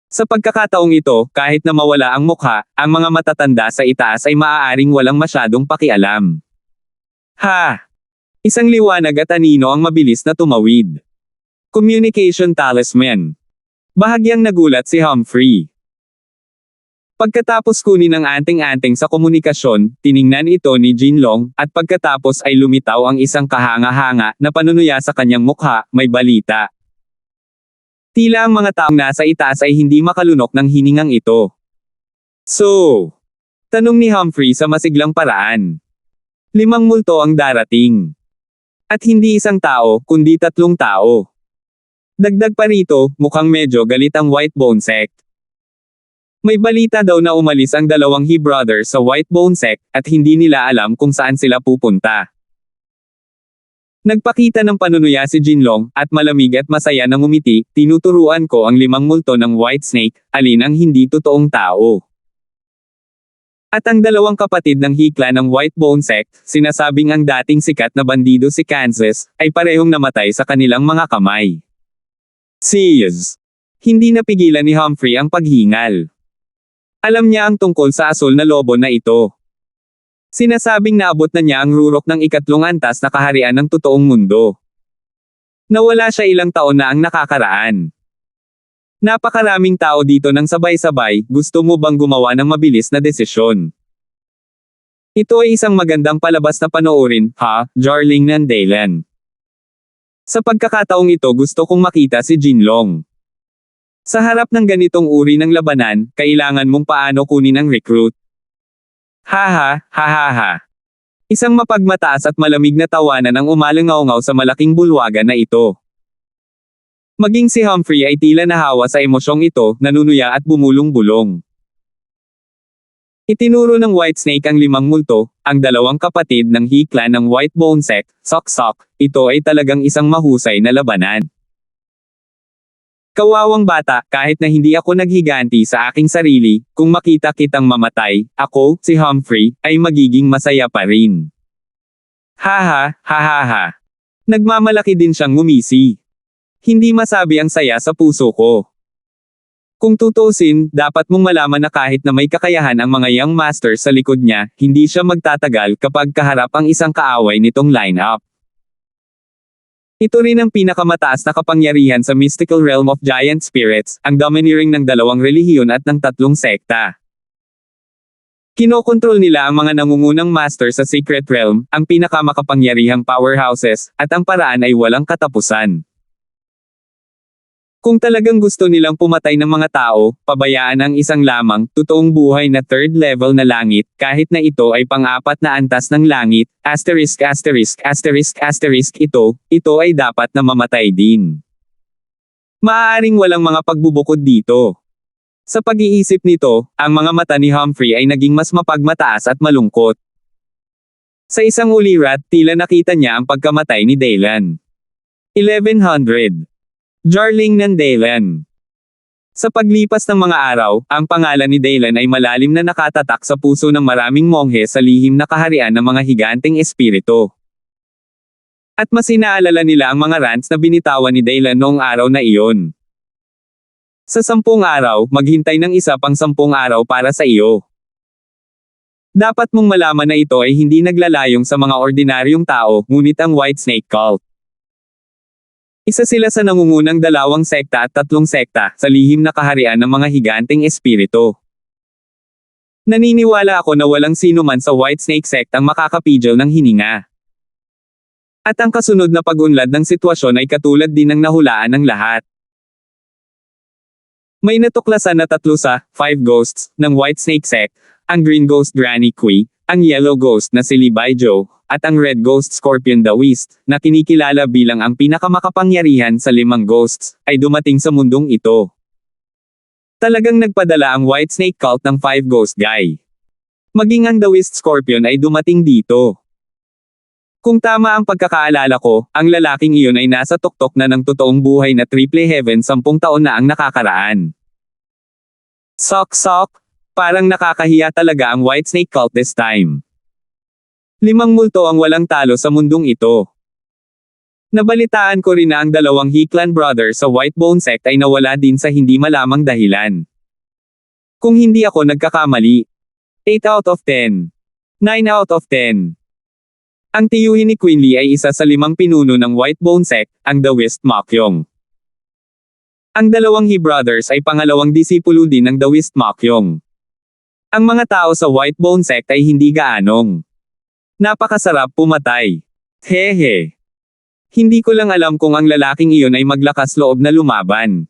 Sa pagkakataong ito, kahit na mawala ang mukha, ang mga matatanda sa itaas ay maaaring walang masyadong pakialam. Ha! Isang liwanag at anino ang mabilis na tumawid. Communication Talisman. Bahagyang nagulat si Humphrey. Pagkatapos kunin ang anting-anting sa komunikasyon, tiningnan ito ni Jinlong, at pagkatapos ay lumitaw ang isang kahanga-hanga na panunuya sa kanyang mukha, may balita. Tila ang mga taong nasa itaas ay hindi makalunok ng hiningang ito. So, tanong ni Humphrey sa masiglang paraan. 5 multo ang darating. At hindi isang tao, kundi 3 tao. Dagdag pa rito, mukhang medyo galit ang White Bone Sect. May balita daw na umalis ang 2 He brothers sa White Bone Sect, at hindi nila alam kung saan sila pupunta. Nagpakita ng panunuya si Jinlong, at malamig at masaya na ngumiti, tinuturuan ko ang 5 multo ng White Snake, alin ang hindi totoong tao. At ang 2 kapatid ng hikla ng White Bone Sect, sinasabing ang dating sikat na bandido si Kansas, ay parehong namatay sa kanilang mga kamay. Seize! Hindi napigilan ni Humphrey ang paghingal. Alam niya ang tungkol sa asul na lobo na ito. Sinasabing naabot na niya ang rurok ng 3 antas na kaharian ng totoong mundo. Nawala siya ilang taon na ang nakakaraan. Napakaraming tao dito ng sabay-sabay, gusto mo bang gumawa ng mabilis na desisyon? Ito ay isang magandang palabas na panoorin, ha, Jarling Nandalan. Sa pagkakataong ito gusto kong makita si Jinlong. Sa harap ng ganitong uri ng labanan, kailangan mong paano kunin ang recruit. Ha. Isang mapagmataas at malamig na tawanan ang umalangaw-ngaw sa malaking bulwagan na ito. Maging si Humphrey ay tila nahawa sa emosyong ito, nanunuya at bumulong-bulong. Itinuro ng White Snake ang 5 multo, ang 2 kapatid ng hikla ng White Bone Sect, Sok-Sok, ito ay talagang isang mahusay na labanan. Kawawang bata, kahit na hindi ako naghiganti sa aking sarili, kung makita kitang mamatay, ako, si Humphrey, ay magiging masaya pa rin. Ha. Nagmamalaki din siyang ngumisi. Hindi masabi ang saya sa puso ko. Kung tutuusin, dapat mong malaman na kahit na may kakayahan ang mga young masters sa likod niya, hindi siya magtatagal kapag kaharap ang isang kaaway nitong lineup. Ito rin ang pinakamataas na kapangyarihan sa mystical realm of giant spirits, ang domineering ng 2 relihiyon at ng 3 sekta. Kinokontrol nila ang mga nangungunang master sa secret realm, ang pinakamakapangyarihang powerhouses, at ang paraan ay walang katapusan. Kung talagang gusto nilang pumatay ng mga tao, pabayaan ang isang lamang, totoong buhay na 3rd level na langit, kahit na ito ay pang-4 na antas ng langit, ******* ito ay dapat na mamatay din. Maaaring walang mga pagbubukod dito. Sa pag-iisip nito, ang mga mata ni Humphrey ay naging mas mapagmataas at malungkot. Sa isang ulirat, tila nakita niya ang pagkamatay ni Daylan. 1100. Jarling Nandalan. Sa paglipas ng mga araw, ang pangalan ni Daylan ay malalim na nakatatak sa puso ng maraming monghe sa lihim na kaharian ng mga higanteng espiritu. At mas inaalala nila ang mga rants na binitawan ni Daylan noong araw na iyon. Sa 10 araw, maghintay ng isa pang 10 araw para sa iyo. Dapat mong malaman na ito ay hindi naglalayong sa mga ordinaryong tao, ngunit ang Whitesnake Cult. Isa sila sa nangungunang 2 sekta at 3 sekta sa lihim na kaharian ng mga higanteng espiritu. Naniniwala ako na walang sino man sa Whitesnake sect ang makakapigil ng hininga. At ang kasunod na pag-unlad ng sitwasyon ay katulad din ng nahulaan ng lahat. May natuklasan na 3 sa 5 ghosts ng Whitesnake sect, ang Green Ghost Granny Kui, ang Yellow Ghost na si Lee Baijo, at ang Red Ghost Scorpion Daoist, na kinikilala bilang ang pinakamakapangyarihan sa 5 ghosts, ay dumating sa mundong ito. Talagang nagpadala ang Whitesnake Cult ng 5 Ghost Guy. Maging ang Daoist Scorpion ay dumating dito. Kung tama ang pagkakaalala ko, ang lalaking iyon ay nasa tuktok na ng totoong buhay na triple heaven 10 taon na ang nakakaraan. Sok, parang nakakahiya talaga ang Whitesnake Cult this time. 5 multo ang walang talo sa mundong ito. Nabalitaan ko rin na ang 2 Hiklan brothers sa Whitebone sect ay nawala din sa hindi malamang dahilan. Kung hindi ako nagkakamali, 8 out of 10. 9 out of 10. Ang tiyuhin ni Quinley ay isa sa 5 pinuno ng Whitebone sect, ang Daoist Mokyong. Ang 2 He brothers ay pangalawang disipulo din ng Daoist Mokyong. Ang mga tao sa Whitebone sect ay hindi gaanong napakasarap pumatay. Hehe. Hindi ko lang alam kung ang lalaking iyon ay maglakas loob na lumaban.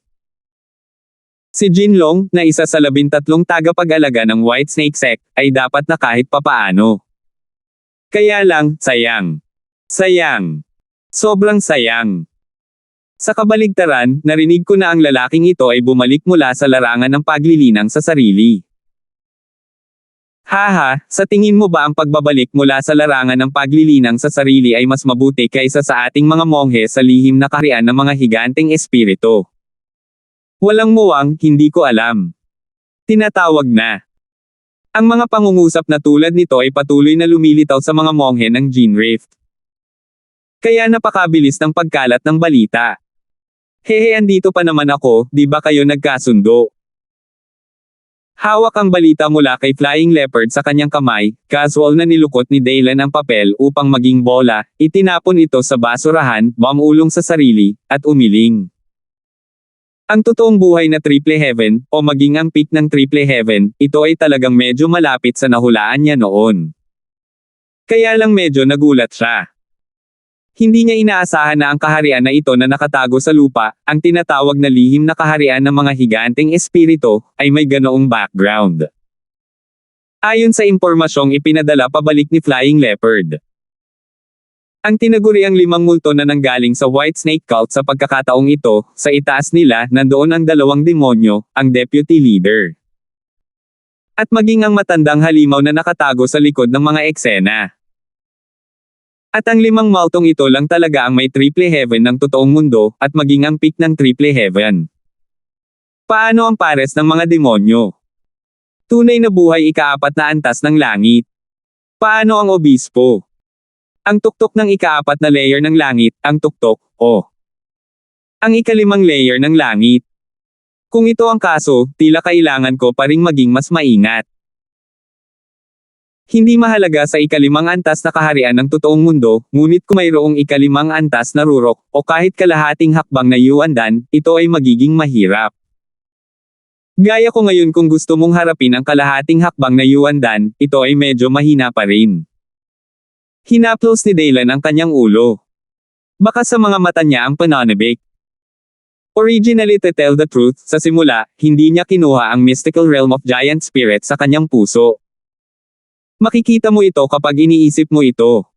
Si Jinlong, na isa sa 13 tagapag-alaga ng Whitesnake sect, ay dapat na kahit papaano. Kaya lang, sayang. Sayang. Sobrang sayang. Sa kabaligtaran, narinig ko na ang lalaking ito ay bumalik mula sa larangan ng paglilinang sa sarili. Haha, sa tingin mo ba ang pagbabalik mula sa larangan ng paglilinang sa sarili ay mas mabuti kaysa sa ating mga monghe sa lihim na kaharian ng mga higanteng espiritu? Walang muwang, hindi ko alam. Tinatawag na. Ang mga pangungusap na tulad nito ay patuloy na lumilitaw sa mga monghe ng Gene Rift. Kaya napakabilis ng pagkalat ng balita. Hehe, andito pa naman ako, di ba kayo nagkasundo? Hawak ang balita mula kay Flying Leopard sa kanyang kamay, casual na nilukot ni Daylan ang papel upang maging bola, itinapon ito sa basurahan, bumulong sa sarili, at umiling. Ang totoong buhay na triple heaven, o maging ang peak ng triple heaven, ito ay talagang medyo malapit sa nahulaan niya noon. Kaya lang medyo nagulat siya. Hindi niya inaasahan na ang kaharian na ito na nakatago sa lupa, ang tinatawag na lihim na kaharian ng mga higanteng espiritu, ay may ganoong background. Ayon sa impormasyong ipinadala pabalik ni Flying Leopard. Ang tinaguriang 5 multo na nanggaling sa Whitesnake Cult sa pagkakataong ito, sa itaas nila, nandoon ang 2 demonyo, ang deputy leader. At maging ang matandang halimaw na nakatago sa likod ng mga eksena. At ang 5 multong ito lang talaga ang may triple heaven ng totoong mundo, at maging ang peak ng triple heaven. Paano ang pares ng mga demonyo? Tunay na buhay ika-4 na antas ng langit. Paano ang obispo? Ang tuktok ng ika-4 na layer ng langit, ang tuktok, o ang ika-5 layer ng langit. Kung ito ang kaso, tila kailangan ko pa ring maging mas maingat. Hindi mahalaga sa ika-5 antas na kaharian ng totoong mundo, ngunit kung mayroong ika-5 antas na rurok, o kahit kalahating hakbang na yuandan, ito ay magiging mahirap. Gaya ko ngayon, kung gusto mong harapin ang kalahating hakbang na yuandan, ito ay medyo mahina pa rin. Hinaplos ni Daylan ang kanyang ulo. Baka sa mga mata niya ang pananabik. Originally, to tell the truth, sa simula, hindi niya kinuha ang mystical realm of giant spirit sa kanyang puso. Makikita mo ito kapag iniisip mo ito.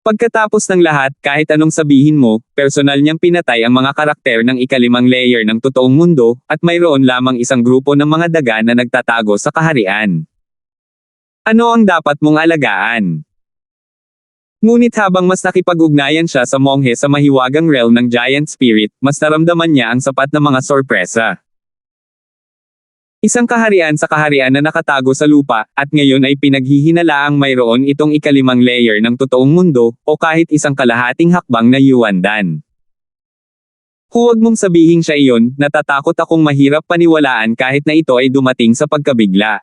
Pagkatapos ng lahat, kahit anong sabihin mo, personal niyang pinatay ang mga karakter ng ika-5 layer ng totoong mundo, at mayroon lamang isang grupo ng mga daga na nagtatago sa kaharian. Ano ang dapat mong alagaan? Ngunit habang mas nakipag-ugnayan siya sa monghe sa mahiwagang realm ng giant spirit, mas naramdaman niya ang sapat na mga sorpresa. Isang kaharian sa kaharian na nakatago sa lupa, at ngayon ay pinaghihinalaang mayroon itong ikalimang layer ng totoong mundo, o kahit isang kalahating hakbang na yuandan. Huwag mong sabihin siya iyon, natatakot akong mahirap paniwalaan kahit na ito ay dumating sa pagkabigla.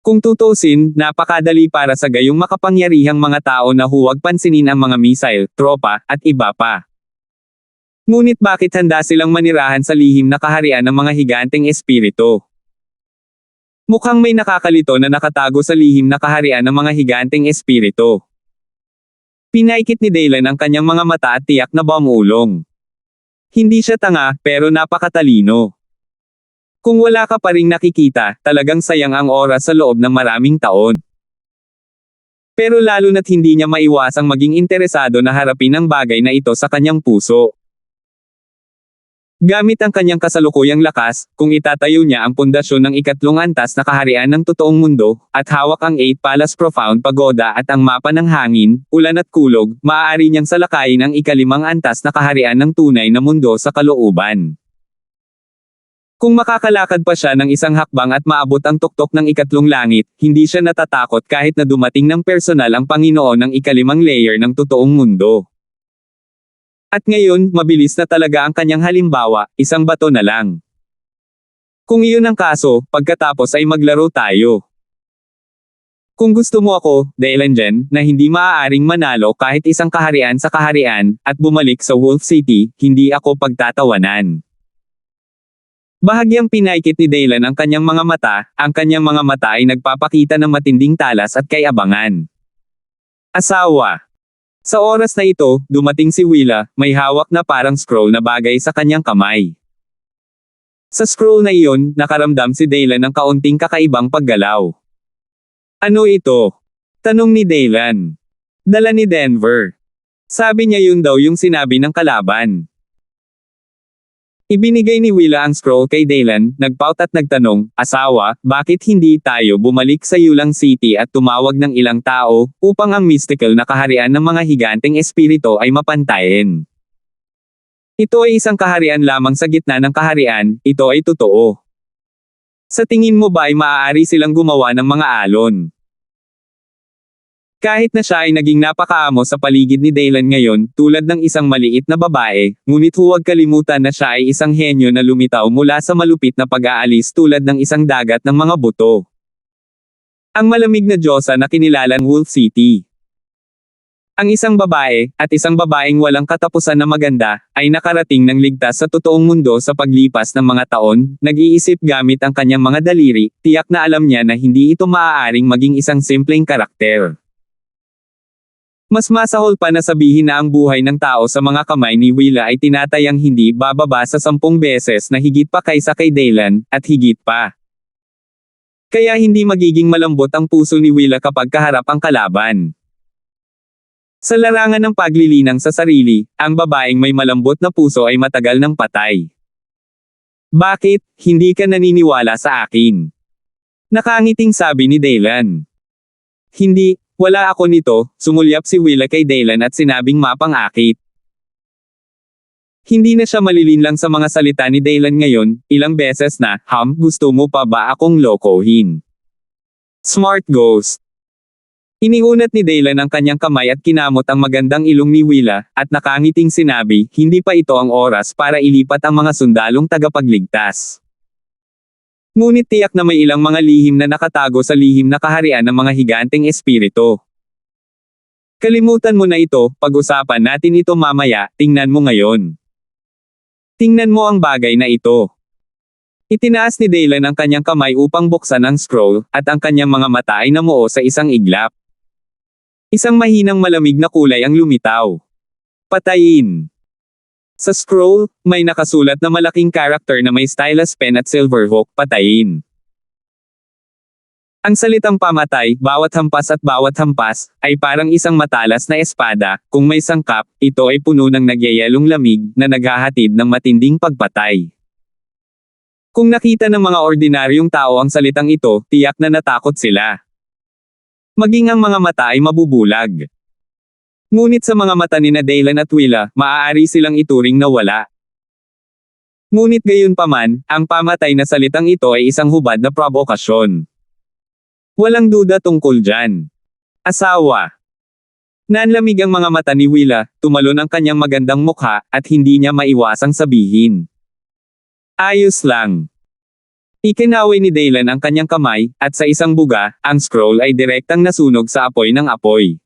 Kung tutusin, napakadali para sa gayong makapangyarihang mga tao na huwag pansinin ang mga missile, tropa, at iba pa. Ngunit bakit handa silang manirahan sa lihim na kaharian ng mga higanteng espiritu? Mukhang may nakakalito na nakatago sa lihim na kaharian ng mga higanteng espiritu. Pinaikit ni Daylan ang kanyang mga mata at tiyak na bumulong. Hindi siya tanga, pero napakatalino. Kung wala ka pa ring nakikita, talagang sayang ang oras sa loob ng maraming taon. Pero lalo na't hindi niya maiwasang maging interesado na harapin ang bagay na ito sa kanyang puso. Gamit ang kanyang kasalukuyang lakas, kung itatayo niya ang pundasyon ng ikatlong antas na kaharian ng totoong mundo, at hawak ang 8 Palace Profound Pagoda at ang mapa ng hangin, ulan at kulog, maaari niyang salakayin ang ikalimang antas na kaharian ng tunay na mundo sa kalooban. Kung makakalakad pa siya ng isang hakbang at maabot ang tuktok ng ikatlong langit, hindi siya natatakot kahit na dumating ng personal ang Panginoon ng ikalimang layer ng totoong mundo. At ngayon, mabilis na talaga ang kanyang halimbawa, isang bato na lang. Kung iyon ang kaso, pagkatapos ay maglaro tayo. Kung gusto mo ako, Daylan Jen, na hindi maaaring manalo kahit isang kaharian sa kaharian, at bumalik sa Wolf City, hindi ako pagtatawanan. Bahagyang pinaikit ni Daylan ang kanyang mga mata, ang kanyang mga mata ay nagpapakita ng matinding talas at kayabangan. Asawa. Sa oras na ito, dumating si Willa, may hawak na parang scroll na bagay sa kanyang kamay. Sa scroll na iyon, nakaramdam si Daylan ng kaunting kakaibang paggalaw. Ano ito? Tanong ni Daylan. Dala ni Denver. Sabi niya yun daw yung sinabi ng kalaban. Ibinigay ni Willa ang scroll kay Daylan, nagpout at nagtanong, asawa, bakit hindi tayo bumalik sa Yulang City at tumawag ng ilang tao, upang ang mystical na kaharian ng mga higanteng espiritu ay mapantayin? Ito ay isang kaharian lamang sa gitna ng kaharian, ito ay totoo. Sa tingin mo ba ay maaari silang gumawa ng mga alon? Kahit na siya ay naging napakaamo sa paligid ni Daylan ngayon, tulad ng isang maliit na babae, ngunit huwag kalimutan na siya ay isang henyo na lumitaw mula sa malupit na pag-aalis tulad ng isang dagat ng mga buto. Ang malamig na diyosa na kinilalang Wolf City. Ang isang babae, at isang babaeng walang katapusan na maganda, ay nakarating ng ligtas sa totoong mundo sa paglipas ng mga taon, nag-iisip gamit ang kanyang mga daliri, tiyak na alam niya na hindi ito maaaring maging isang simpleng karakter. Mas masahol pa na sabihin na ang buhay ng tao sa mga kamay ni Willa ay tinatayang hindi bababa sa 10 beses na higit pa kaysa kay Daylan, at higit pa. Kaya hindi magiging malambot ang puso ni Willa kapag kaharap ang kalaban. Sa larangan ng paglilinang sa sarili, ang babaeng may malambot na puso ay matagal nang patay. Bakit, hindi ka naniniwala sa akin? Nakangiting sabi ni Daylan. Hindi. Wala ako nito, sumulyap si Willa kay Daylan at sinabing mapang-akit. Hindi na siya malilinlang sa mga salita ni Daylan ngayon, ilang beses na, gusto mo pa ba akong lokohin? Smart ghost. Iniunat ni Daylan ang kanyang kamay at kinamot ang magandang ilong ni Willa, at nakangiting sinabi, hindi pa ito ang oras para ilipat ang mga sundalong tagapagligtas. Ngunit tiyak na may ilang mga lihim na nakatago sa lihim na kaharian ng mga higanteng espiritu. Kalimutan mo na ito, pag-usapan natin ito mamaya, tingnan mo ngayon. Tingnan mo ang bagay na ito. Itinaas ni Daylan ang kanyang kamay upang buksan ang scroll, at ang kanyang mga mata ay namuo sa isang iglap. Isang mahinang malamig na kulay ang lumitaw. Patayin. Sa scroll, may nakasulat na malaking karakter na may stylus pen at silverhawk, patayin. Ang salitang pamatay, bawat hampas, ay parang isang matalas na espada, kung may sangkap, ito ay puno ng nagyayelong lamig, na naghahatid ng matinding pagpatay. Kung nakita ng mga ordinaryong tao ang salitang ito, tiyak na natakot sila. Maging ang mga mata ay mabubulag. Ngunit sa mga mata ni Daylan at Willa, maaari silang ituring na wala. Ngunit gayunpaman, ang pamatay na salitang ito ay isang hubad na provokasyon. Walang duda tungkol dyan. Asawa. Nanlamig ang mga mata ni Willa, tumalon ang kanyang magandang mukha, at hindi niya maiwasang sabihin. Ayos lang. Ikinaway ni Daylan ang kanyang kamay, at sa isang buga, ang scroll ay direktang nasunog sa apoy ng apoy.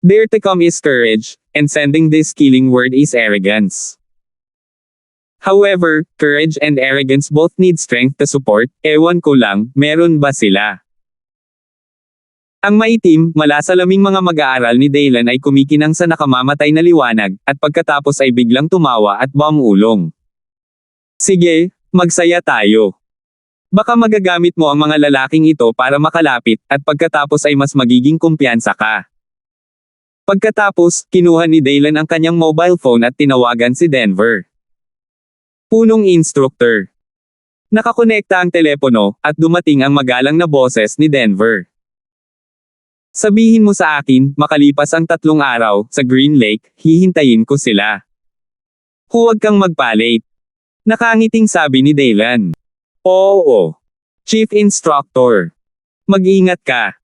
There to come is courage, and sending this killing word is arrogance. However, courage and arrogance both need strength to support, ewan ko lang, meron ba sila? Ang maitim, malasalaming mga mag-aaral ni Daylan ay kumikinang sa nakamamatay na liwanag, at pagkatapos ay biglang tumawa at bumulong. Sige, magsaya tayo. Baka magagamit mo ang mga lalaking ito para makalapit, at pagkatapos ay mas magiging kumpiyansa ka. Pagkatapos, kinuha ni Daylan ang kanyang mobile phone at tinawagan si Denver. Punong instructor. Nakakonekta ang telepono, at dumating ang magalang na boses ni Denver. Sabihin mo sa akin, makalipas ang 3 araw, sa Green Lake, hihintayin ko sila. Huwag kang magpalit. Nakangiting sabi ni Daylan. Oo. Chief Instructor. Mag-ingat ka.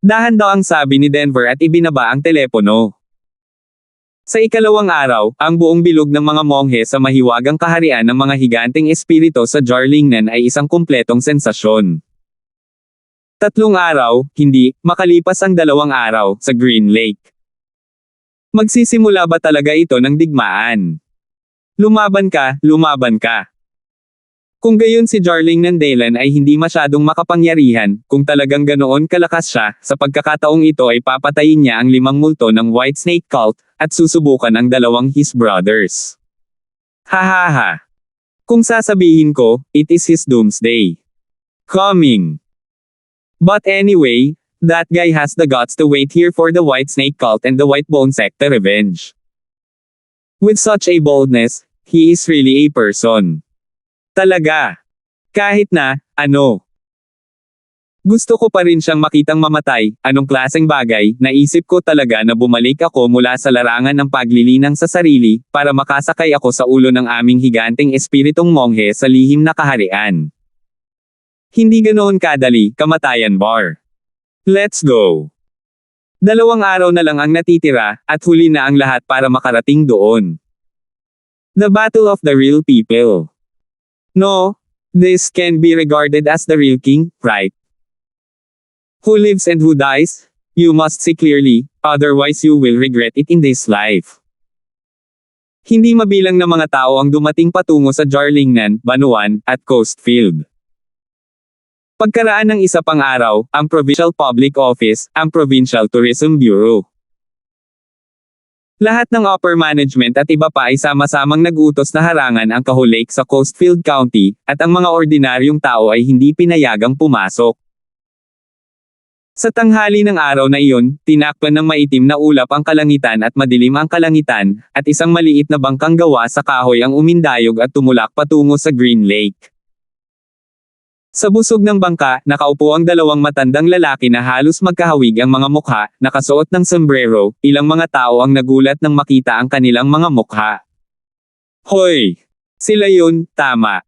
Dahan daw ang sabi ni Denver at ibinaba ang telepono. Sa ikalawang araw, ang buong bilog ng mga monghe sa mahiwagang kaharian ng mga higanteng espirito sa Jarlingnan ay isang kumpletong sensasyon. 3 araw, hindi, makalipas ang 2 araw, sa Green Lake. Magsisimula ba talaga ito ng digmaan? Lumaban ka, lumaban ka. Kung gayon si Jarlingnan Daylan ay hindi masyadong makapangyarihan, kung talagang ganoon kalakas siya, sa pagkakataong ito ay papatayin niya ang 5 multo ng Whitesnake Cult, at susubukan ang 2 his brothers. Hahaha. Kung sasabihin ko, it is his doomsday coming. But anyway, that guy has the guts to wait here for the Whitesnake Cult and the Whitebone Sector revenge. With such a boldness, he is really a person. Talaga. Kahit na, ano. Gusto ko pa rin siyang makitang mamatay, anong klaseng bagay, naisip ko talaga na bumalik ako mula sa larangan ng paglilinang sa sarili, para makasakay ako sa ulo ng aming higanteng espiritong monghe sa lihim na kaharian. Hindi ganoon kadali, kamatayan bar. Let's go. 2 araw na lang ang natitira, at huli na ang lahat para makarating doon. The battle of the real people. No, this can be regarded as the real king, right? Who lives and who dies? You must see clearly, otherwise you will regret it in this life. Hindi mabilang na mga tao ang dumating patungo sa Jarlingnan, Banuan, at Coastfield. Pagkaraan ng isa pang araw, ang Provincial Public Office, ang Provincial Tourism Bureau. Lahat ng upper management at iba pa ay sama-samang nag-utos na harangan ang Cahoe Lake sa Coastfield County, at ang mga ordinaryong tao ay hindi pinayagang pumasok. Sa tanghali ng araw na iyon, tinakpan ng maitim na ulap ang kalangitan at madilim ang kalangitan, at isang maliit na bangkang gawa sa kahoy ang umindayog at tumulak patungo sa Green Lake. Sa busog ng bangka, nakaupo ang 2 matandang lalaki na halos magkahawig ang mga mukha, nakasuot ng sombrero, ilang mga tao ang nagulat nang makita ang kanilang mga mukha. Hoy! Sila yun, tama.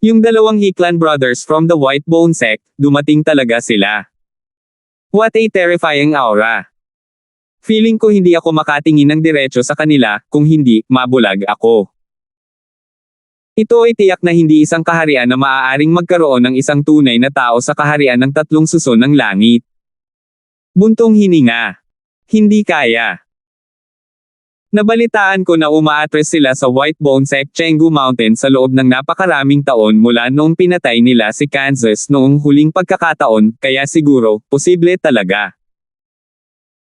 Yung 2 Hiklan brothers from the Whitebone sect, dumating talaga sila. What a terrifying aura. Feeling ko hindi ako makatingin ng diretso sa kanila, kung hindi, mabulag ako. Ito ay tiyak na hindi isang kaharian na maaaring magkaroon ng isang tunay na tao sa kaharian ng 3 suso ng langit. Buntong hininga. Hindi kaya. Nabalitaan ko na umaatres sila sa Whitebone sect Chenggu Mountain sa loob ng napakaraming taon mula noong pinatay nila si Kansas noong huling pagkakataon, kaya siguro, posible talaga.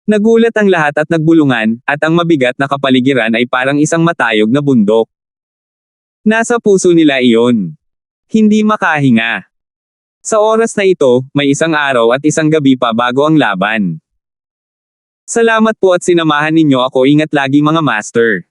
Nagulat ang lahat at nagbulungan, at ang mabigat na kapaligiran ay parang isang matayog na bundok. Nasa puso nila iyon. Hindi makahinga. Sa oras na ito, may isang araw at isang gabi pa bago ang laban. Salamat po at sinamahan ninyo ako. Ingat lagi mga master.